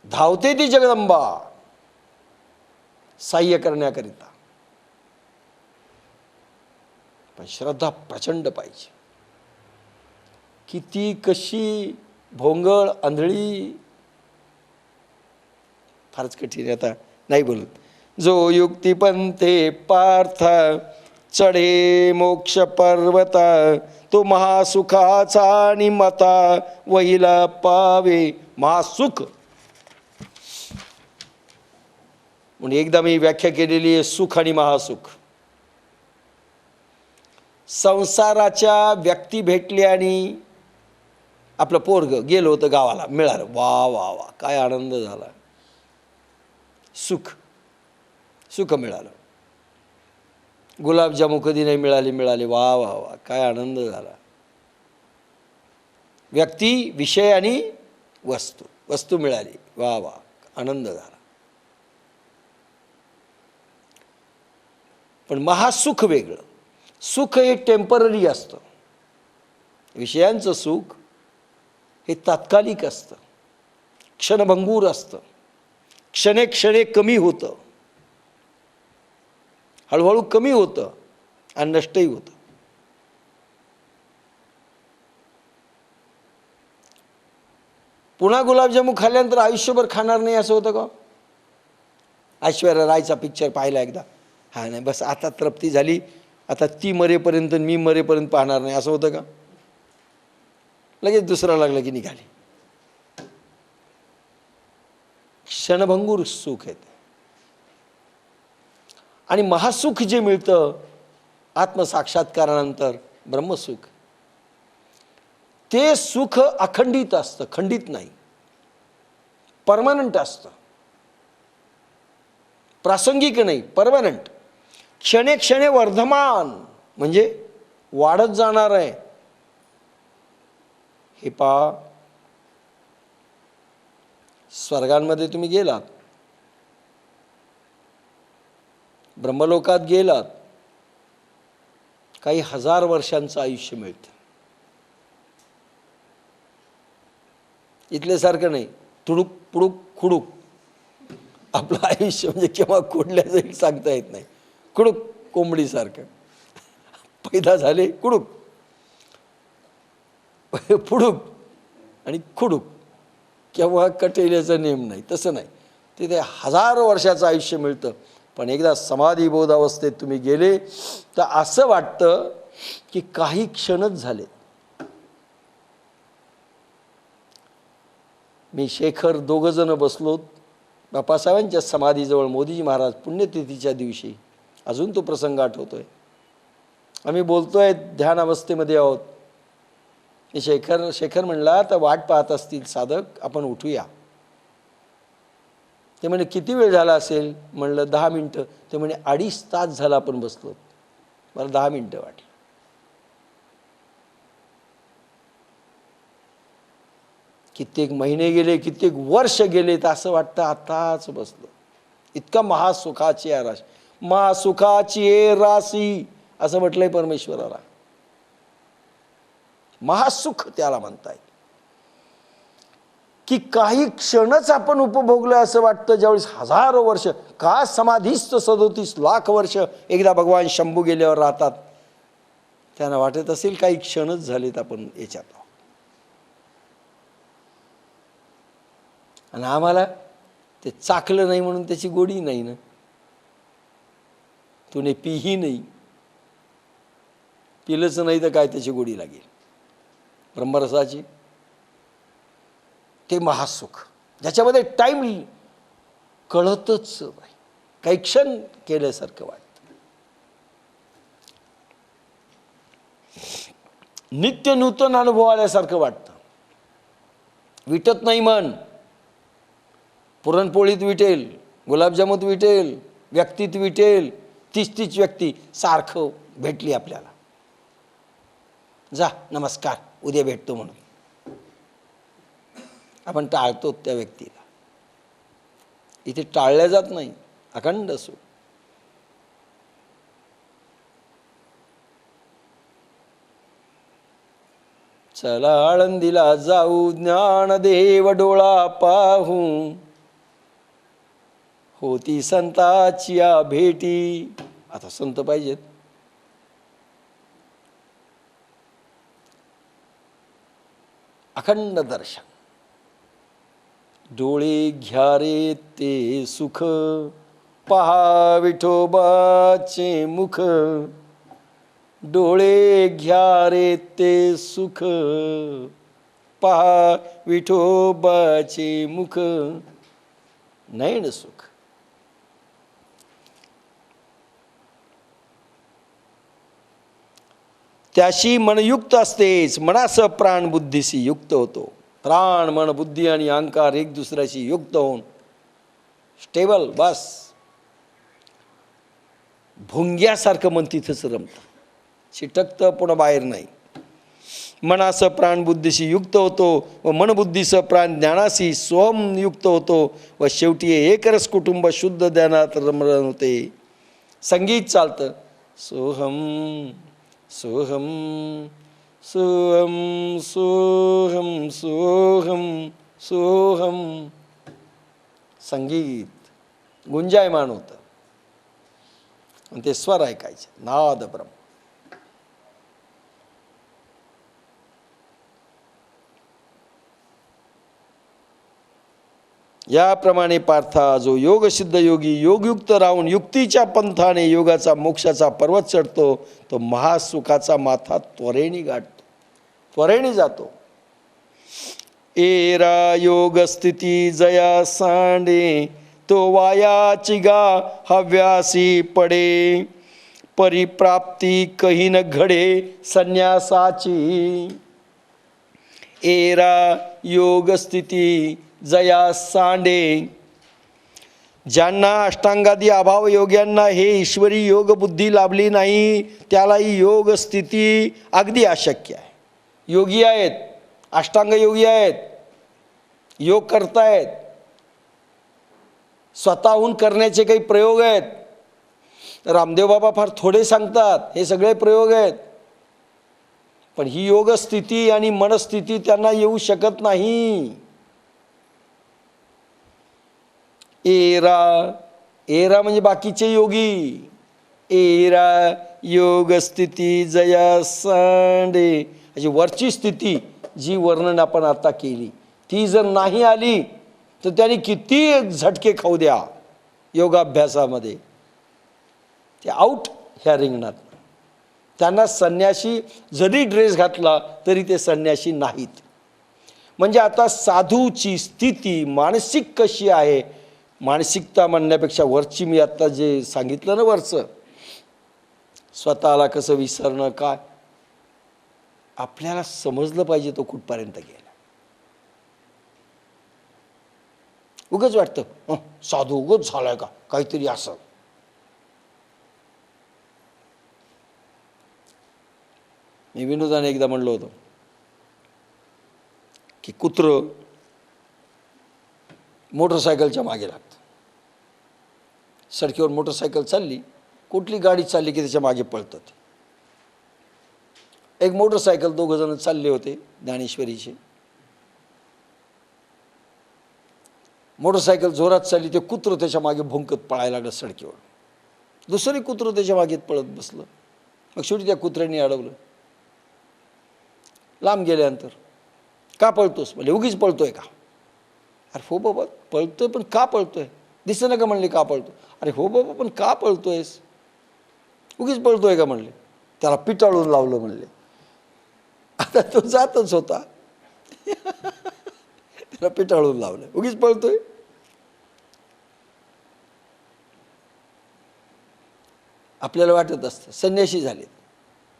धावते ती जगदंबा साह्य करण्याकरिता, पण श्रद्धा प्रचंड पाहिजे. किती कशी भोंगळ आंधळी फारच कठीण, आता नाही बोलत. जो युक्तिपंथे पार्था चढे मोक्ष पर्वता. तो महासुखाचा निमता वहिला पावे. महासुख म्हणून एकदा मी व्याख्या केलेली आहे, सुख आणि महासुख. संसाराच्या व्यक्ती भेटल्या आणि आपलं पोरग गेलो होतं गावाला, मिळालं, वा वा वा काय आनंद झाला. सुख मिळालं. गुलाबजामू कधी नाही मिळाले, वा वा वा काय आनंद झाला. व्यक्ती, विषय आणि वस्तू मिळाली, वा वा आनंद झाला. पण महासुख वेगळं. सुख हे टेम्पररी असतं. विषयांचं सुख हे तात्कालिक असतं, क्षणभंगूर असतं, क्षणे कमी होतं, हळूहळू कमी होतं आणि नष्टही होतं. पुन्हा गुलाबजामू खाल्ल्यानंतर आयुष्यभर खाणार नाही असं होतं का? ऐश्वर्या रायचा पिक्चर पाहिला एकदा, हा नाही बस आता तृप्ती झाली, आता ती मरेपर्यंत मी मरेपर्यंत पाहणार नाही असं होतं का? लगेच दुसरा लागला की निघाली. क्षणभंगूर सुख आहे. आणि महासुख जे मिळतं आत्मसाक्षात्कारानंतर, ब्रह्मसुख, ते सुख अखंडित असतं, खंडित नाही, परमनंट असतं. प्रासंगिक नाही, परमनंट. क्षणे वर्धमान म्हणजे वाढत जाणार आहे. हे पहा, स्वर्गांमध्ये तुम्ही गेलात, ब्रह्मलोकात गेलात, काही 1000 वर्षांचं आयुष्य मिळतं. इथल्यासारखं नाही तुडुक पुडुक खुडूक. आपलं आयुष्य म्हणजे केव्हा कोडल्या जाईल सांगता येत नाही. कुडूक कोंबडीसारखं पैदा झाले, कुडूक पुडूक आणि खुडूक, केव्हा कटेल्याचा नेम नाही, तसं नाही. तिथे हजारो वर्षाचं आयुष्य मिळतं. पण एकदा समाधीबोध अवस्थेत तुम्ही गेले तर असं वाटतं की काही क्षणच झाले. मी शेखर दोघंजणं बसलो बापासाहेबांच्या समाधीजवळ मोदीजी महाराज पुण्यतिथीच्या दिवशी. अजून तो प्रसंग आठवतोय. आम्ही बोलतोय, ध्यान अवस्थेमध्ये आहोत. शेखर म्हणला, तर वाट पाहत असतील साधक, आपण उठूया. ते म्हणे किती वेळ झाला असेल? म्हणलं 10 मिनटं. ते म्हणे 2.5 तास झाला आपण बसलो. मला 10 मिनटं वाटलं. कित्येक महिने गेले, कित्येक वर्ष गेले, तर असं वाटतं आताच बसलो. इतका महासुखाची राशी, महासुखाची राशी असं म्हटलंय परमेश्वराला. महासुख त्याला म्हणताय की काही क्षणच आपण उपभोगलं असं वाटतं. ज्यावेळेस हजारो वर्ष, का समाधीस्थ 37 लाख वर्ष एकदा भगवान शंभू गेल्यावर राहतात, त्यांना वाटत असेल काही क्षणच झालेत आपण याच्यात. आणि आम्हाला ते चाकलं नाही म्हणून त्याची गोडी नाही ना. तुने पीही नाही, पिलंच नाही तर काय त्याची गोडी लागेल ब्रह्मरसाची. ते महासुख ज्याच्यामध्ये टाईम कळतच नाही, काही क्षण केल्यासारखं वाटतं. नित्य नूतन अनुभव आल्यासारखं वाटतं. विटत नाही मन. पुरणपोळीत विटेल, गुलाबजामुत विटेल, व्यक्तीत विटेल. 30 व्यक्ती सारखं भेटली आपल्याला, जा नमस्कार उद्या भेटतो म्हणून आपण टाळतो त्या व्यक्तीला. इथे टाळल्या जात नाही, अखंड सुख. चला आळंदीला जाऊ, ज्ञानदेव डोळा पाहू, होती संताची भेटी. आता संत पाहिजेत. अखंड दर्शन. डोळे घ्या रे ते सुख, पहा विठोबाचे मुख. डोळे घ्या रे ते सुख, पहा विठोबाचे मुख. नयन सुख. त्याशी मनयुक्त असतेच, मनासह प्राण बुद्धीशी युक्त होतो. प्राण मन बुद्धी आणि अहंकार एक दुसऱ्याशी युक्त होऊन स्टेबल, बस भुंग्यासारखं मन तिथंच रमतं, चिटकतं, पुन्हा बाहेर नाही. मनासह प्राण बुद्धीशी युक्त होतो व मनबुद्धीसह प्राण ज्ञानाशी सोहम युक्त होतो व शेवटी एकरस कुटुंब शुद्ध ध्यानात रमण होते. संगीत चालतं, सोहम सोहम सोहम सोहम सोहम सोहम. संगीत गुंजायमान होतं आणि ते स्वर ऐकायचे, नाद ब्रह्म. याप्रमाणे पार्था, जो योगसिद्ध योगी योगयुक्त राहून युक्तीच्या पंथाने योगाचा मोक्षाचा पर्वत चढतो, तो महासुखाचा माथा त्वरेने गाठतो, त्वरेने जातो. एरा योग स्थिती जया सांडे, तो वायाची गा हव्यासी पडे. परिप्राप्ती कही न घडे संन्यासाची. एरा योग स्थिती जया सांडे. ज्यांना अष्टांगादी अभाव योग्यांना हे ईश्वरी योग बुद्धी लाभली नाही, त्यालाही योग स्थिती अगदी अशक्य आहे. योगी आहेत, अष्टांग योगी आहेत, योग करतायत, स्वतःहून करण्याचे काही प्रयोग आहेत. रामदेव बाबा फार थोडे सांगतात, हे सगळे प्रयोग आहेत. पण ही योग स्थिती आणि मनस्थिती त्यांना येऊ शकत नाही. एरा, एरा म्हणजे बाकीचे योगी. एरा योग स्थिती जया सांडे, अशी वरची स्थिती जी वर्णन आपण आता केली, ती जर नाही आली तर त्यांनी किती झटके खाऊ द्या योगाभ्यासामध्ये, ते आऊट ह्या रिंगणात. त्यांना संन्यासी जरी ड्रेस घातला तरी ते संन्यासी नाहीत. म्हणजे आता साधूची स्थिती मानसिक कशी आहे, मानसिकता म्हणण्यापेक्षा वरची मी आत्ता जे सांगितलं ना वरचं, स्वतःला कसं विसरणं, काय आपल्याला समजलं पाहिजे तो कुठपर्यंत गेला. उगाच वाटतं साधू उगाच झालाय का काहीतरी असं. मी विनोदाने एकदा म्हणलो होतो की कुत्रं मोटरसायकलच्या मागे लागतं. सडकीवर मोटरसायकल चालली, कुठली गाडी चालली की त्याच्या मागे पळतं. एक मोटरसायकल दोघं जण चालले होते ज्ञानेश्वरीचे. मोटरसायकल जोरात चालली, ते कुत्रं त्याच्या मागे भुंकत पळायला लागलं सडकीवर. दुसरे कुत्रं त्याच्या मागे पळत बसलं. मग शेवटी त्या कुत्र्याने अडवलं. लांब गेल्यानंतर, का पळतोस म्हणजे उगीच पळतोय का? अरे हो बाबा पळतोय, पण का पळतोय? दिसतं ना का म्हणले का पळतो? अरे हो बाबा पण का पळतोयस? उगीच पळतोय का म्हणले. त्याला पिटाळून लावलं म्हणले. आता तो जातच होता, त्याला पिटाळून लावलं, उगीच पळतोय. आपल्याला वाटत असतं संन्यासी झालेत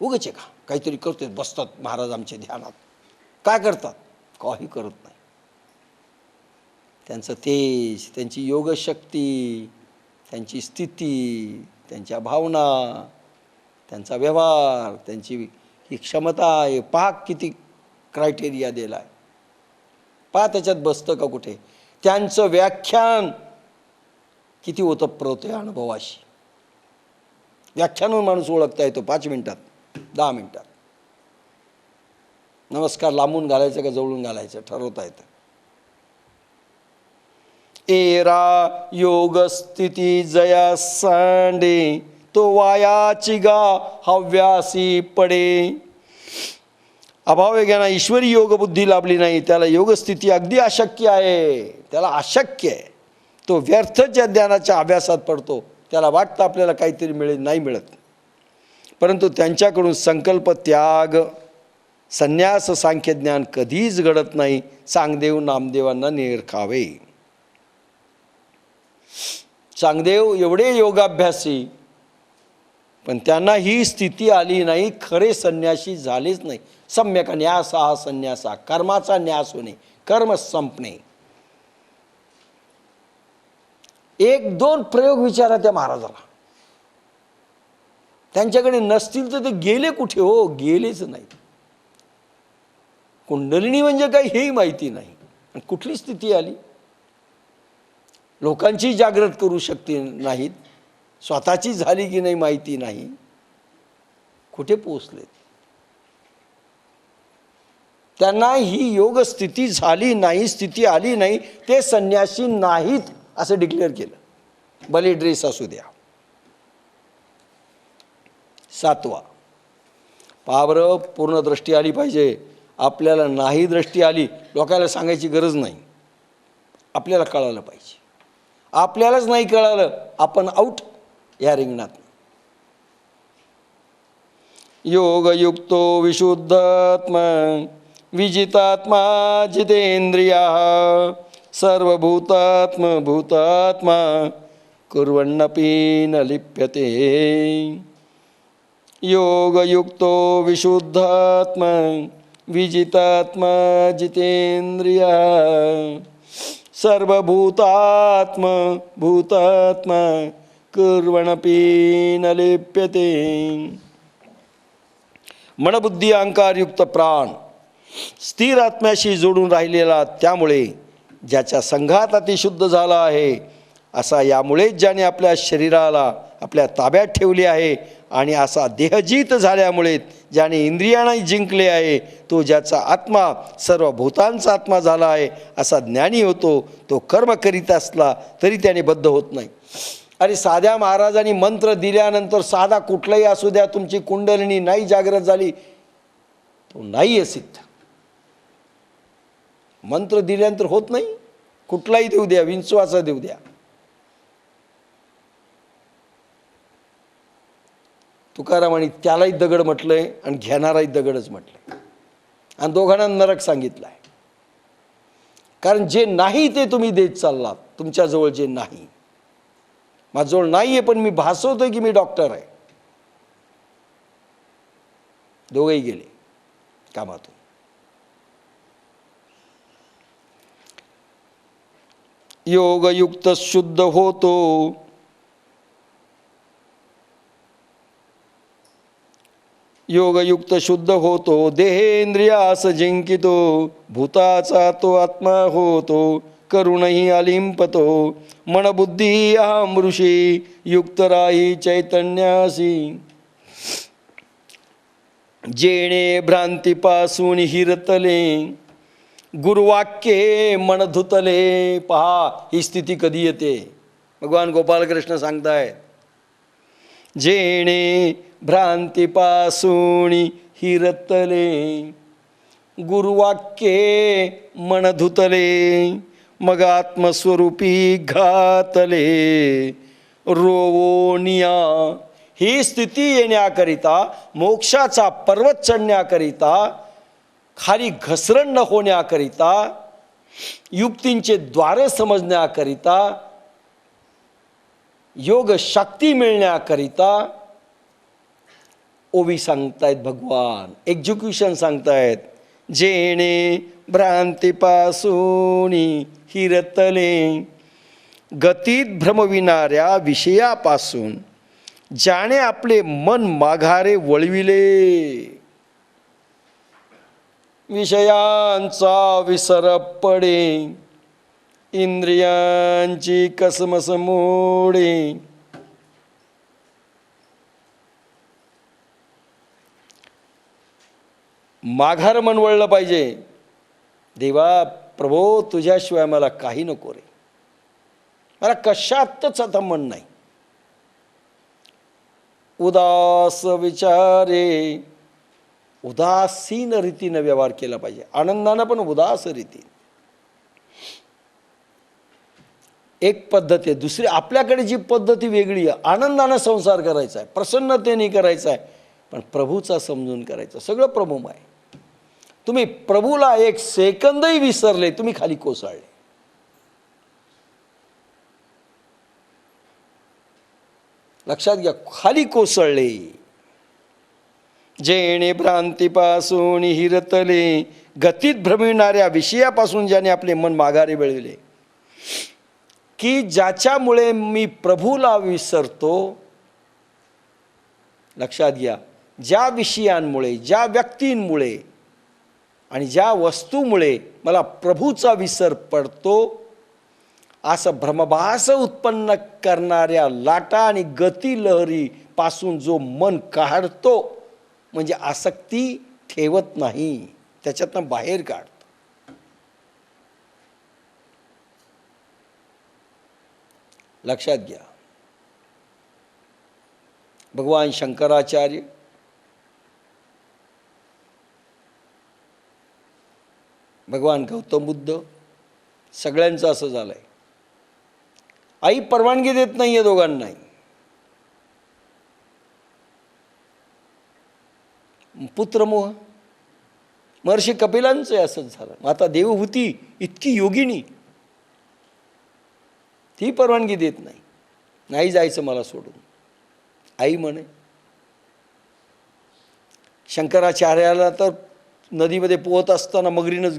उगाच का काहीतरी करतोय, बसतात महाराज आमच्या ध्यानात. काय करतात? काही करत नाही. त्यांचं तेज, त्यांची योगशक्ती, त्यांची स्थिती, त्यांच्या भावना, त्यांचा व्यवहार, त्यांची ही क्षमता आहे. पहा किती क्रायटेरिया दिला आहे. पहा त्याच्यात बसतं का कुठे. त्यांचं व्याख्यान किती ओतप्रोत आहे अनुभवाशी. व्याख्यानून माणूस ओळखता येतो 5 मिनिटात, 10 मिनिटात. नमस्कार लांबून घालायचं का जवळून घालायचं ठरवता येतं. एरा योग स्थिती जया सांडे, तो वायाची गा हव्यासी पडे. अभाव ज्ञाना ईश्वरी योग बुद्धी लाभली नाही त्याला योगस्थिती अगदी अशक्य आहे. त्याला अशक्य आहे. तो व्यर्थच्या ज्ञानाच्या अभ्यासात पडतो. त्याला वाटतं आपल्याला काहीतरी मिळेल, नाही मिळत. परंतु त्यांच्याकडून संकल्प त्याग, संन्यास, सांख्यज्ञान कधीच घडत नाही. चांगदेव नामदेवांना निरखावे. चांगदेव एवढे योगाभ्यासी, पण त्यांना ही स्थिती आली नाही, खरे संन्यासी झालेच नाही. सम्यक न्यास हा संन्यासा, कर्माचा न्यास होणे, कर्म संपणे. 1-2 प्रयोग विचारा त्या महाराजाला. त्यांच्याकडे नसतील तर ते गेले कुठे? हो गेलेच नाही. कुंडलिनी म्हणजे काही हेही माहिती नाही. आणि कुठली स्थिती आली? लोकांची जागृत करू शकते नाहीत, स्वतःची झाली की नाही माहिती नाही. कुठे पोचले? त्यांना ही योग स्थिती झाली नाही, स्थिती आली नाही, ते संन्यासी नाहीत असं डिक्लेअर केलं. भले ड्रेस असू द्या. 7वा, पहा बरं, पूर्ण दृष्टी आली पाहिजे. आपल्याला नाही दृष्टी आली, लोकांना सांगायची गरज नाही. आपल्याला कळालं पाहिजे. आपल्यालाच नाही कळालं, आपण आऊट या रिंगणात. योगयुक्तो विशुद्धात्मा विजितात्मा जितेंद्रिया सर्वभूतात्म भूतात्मा कुर्वन्नपि न लिप्यते. योगयुक्तो विशुद्धात्मा विजितात्मा जितेंद्रिया सर्वभूतात्म भूतात्मा कुर्वन्नपि न लिप्यते. मनबुद्धी अहंकारयुक्त प्राण स्थिर आत्म्याशी जोडून राहिलेला, त्यामुळे ज्याच्या संघात अतिशुद्ध झाला आहे, असा यामुळेच ज्याने आपल्या शरीराला आपल्या ताब्यात ठेवले आहे आणि असा देहजीत झाल्यामुळे ज्याने इंद्रियांना जिंकले आहे, तो ज्याचा आत्मा सर्व भूतांचा आत्मा झाला आहे, असा ज्ञानी होतो. तो कर्म करीत असला तरी त्याने बद्ध होत नाही. अरे साध्या महाराजांनी मंत्र दिल्यानंतर साधा कुठलाही असू द्या, तुमची कुंडलिनी नाही जागृत झाली, तो नाही आहे सिद्ध. मंत्र दिल्यानंतर होत नाही. कुठलाही देऊ द्या, विंचवाचा देऊ द्या. तुकारामांनी त्यालाही दगड म्हटलंय आणि घेणाराही दगडच म्हटलंय आणि दोघांना नरक सांगितलं आहे. कारण जे नाही ते तुम्ही देत चाललात. तुमच्याजवळ जे नाही, माझ्याजवळ नाही आहे पण मी भासवतोय की मी डॉक्टर आहे. दोघेही गेले कामातून. योगयुक्त शुद्ध होतो, योगयुक्त शुद्ध होतो, देहेंद्रियास जिंकितो, भूताचा तो आत्मा होतो, करुणही अलिंपतो, मनबुद्धी अहम ऋषी, युक्त राही चैतन्यासी. जेणे भ्रांतीपासून हिरतले, गुरुवाक्ये मन धुतले. पहा ही स्थिती कधी येते. भगवान गोपालकृष्ण सांगतायत, जेणे भ्रांतीपासून हिरतले, गुरुवाक्ये मन धुतले, मग आत्मस्वरूपी घातले, रोवोनिया. ही स्थिती येण्याकरिता, मोक्षाचा पर्वत चढण्याकरिता, खाली घसरण न होण्याकरिता, युक्तींचे द्वारे समजण्याकरिता, योग शक्ती मिळण्याकरिता ओवी सांगतायत भगवान, एक्झिक्युशन सांगतायत. जेणे भ्रांतीपासून हिरतले, गतीत भ्रमविणाऱ्या विषयापासून ज्याने आपले मन माघारे वळविले, विषयांचा विसर पडे, इंद्रियांची कसमस मोडे. माघार मन वळलं पाहिजे. देवा प्रभो तुझ्याशिवाय मला काही नको रे, मला कशातच आता मन नाही. उदास विचारे, उदासीन रीतीनं व्यवहार केला पाहिजे, आनंदानं पण उदास रीती. एक पद्धत आहे, दुसरी आपल्याकडे जी पद्धती वेगळी आहे. आनंदानं संसार करायचा आहे, प्रसन्नतेने करायचा आहे, पण प्रभूचा समजून करायचं. सगळं प्रभूमय. तुम्ही प्रभूला एक सेकंदही विसरले, तुम्ही खाली कोसळले. लक्षात घ्या, खाली कोसळले. जेणे भ्रांतीपासून हिरतले, गतीत भ्रमिणाऱ्या विषयापासून ज्याने आपले मन माघारे वळविले. की ज्याच्यामुळे मी प्रभूला विसरतो. लक्षात घ्या, ज्या विषयांमुळे, ज्या व्यक्तींमुळे आणि ज्या वस्तूमुळे मला प्रभूचा विसर पडतो, असं भ्रमभास उत्पन्न करणाऱ्या लाटा आणि गती लहरी पासून जो मन काढतो, म्हणजे आसक्ती ठेवत नाही, त्याच्यातनं बाहेर काढतो. लक्षात घ्या, भगवान शंकराचार्य, भगवान गौतम बुद्ध, सगळ्यांचं असं झालंय. आई परवानगी देत नाहीये दोघांनाही. पुत्रमोह, महर्षी कपिलांचं असंच झालं. माता देवहूती इतकी योगिनी, ती परवानगी देत नाही, नाही जायचं मला सोडून. आई म्हणे. शंकराचार्याला तर नदीमध्ये पोहत असताना मगरीनंच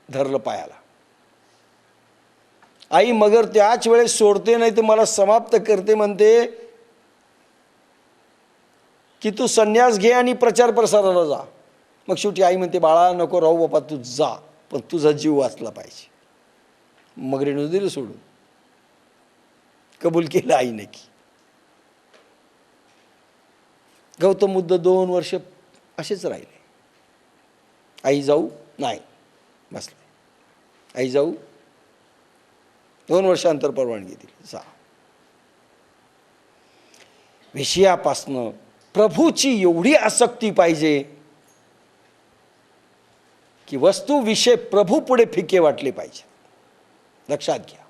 धरलं पायाला. आई मगर त्याच वेळेस सोडते, नाही तर मला समाप्त करते, म्हणते की तू संन्यास घे आणि प्रचार प्रसाराला जा. मग शेवटी आई म्हणते, बाळा नको राहू बापा, तू जा, पण तुझा जीव वाचला पाहिजे. मगरीनं दिलं सोडून, कबूल केलं आईने. की गौतम बुद्ध 2 वर्ष असेच राहिले. आई जाऊ, नाही बसले. आई जाऊ, 2 वर्षांतर परवानगी दिली, जा. विषयापासनं प्रभूची एवढी आसक्ती पाहिजे की वस्तू विषय प्रभू पुढे फिके वाटले पाहिजे. लक्षात घ्या.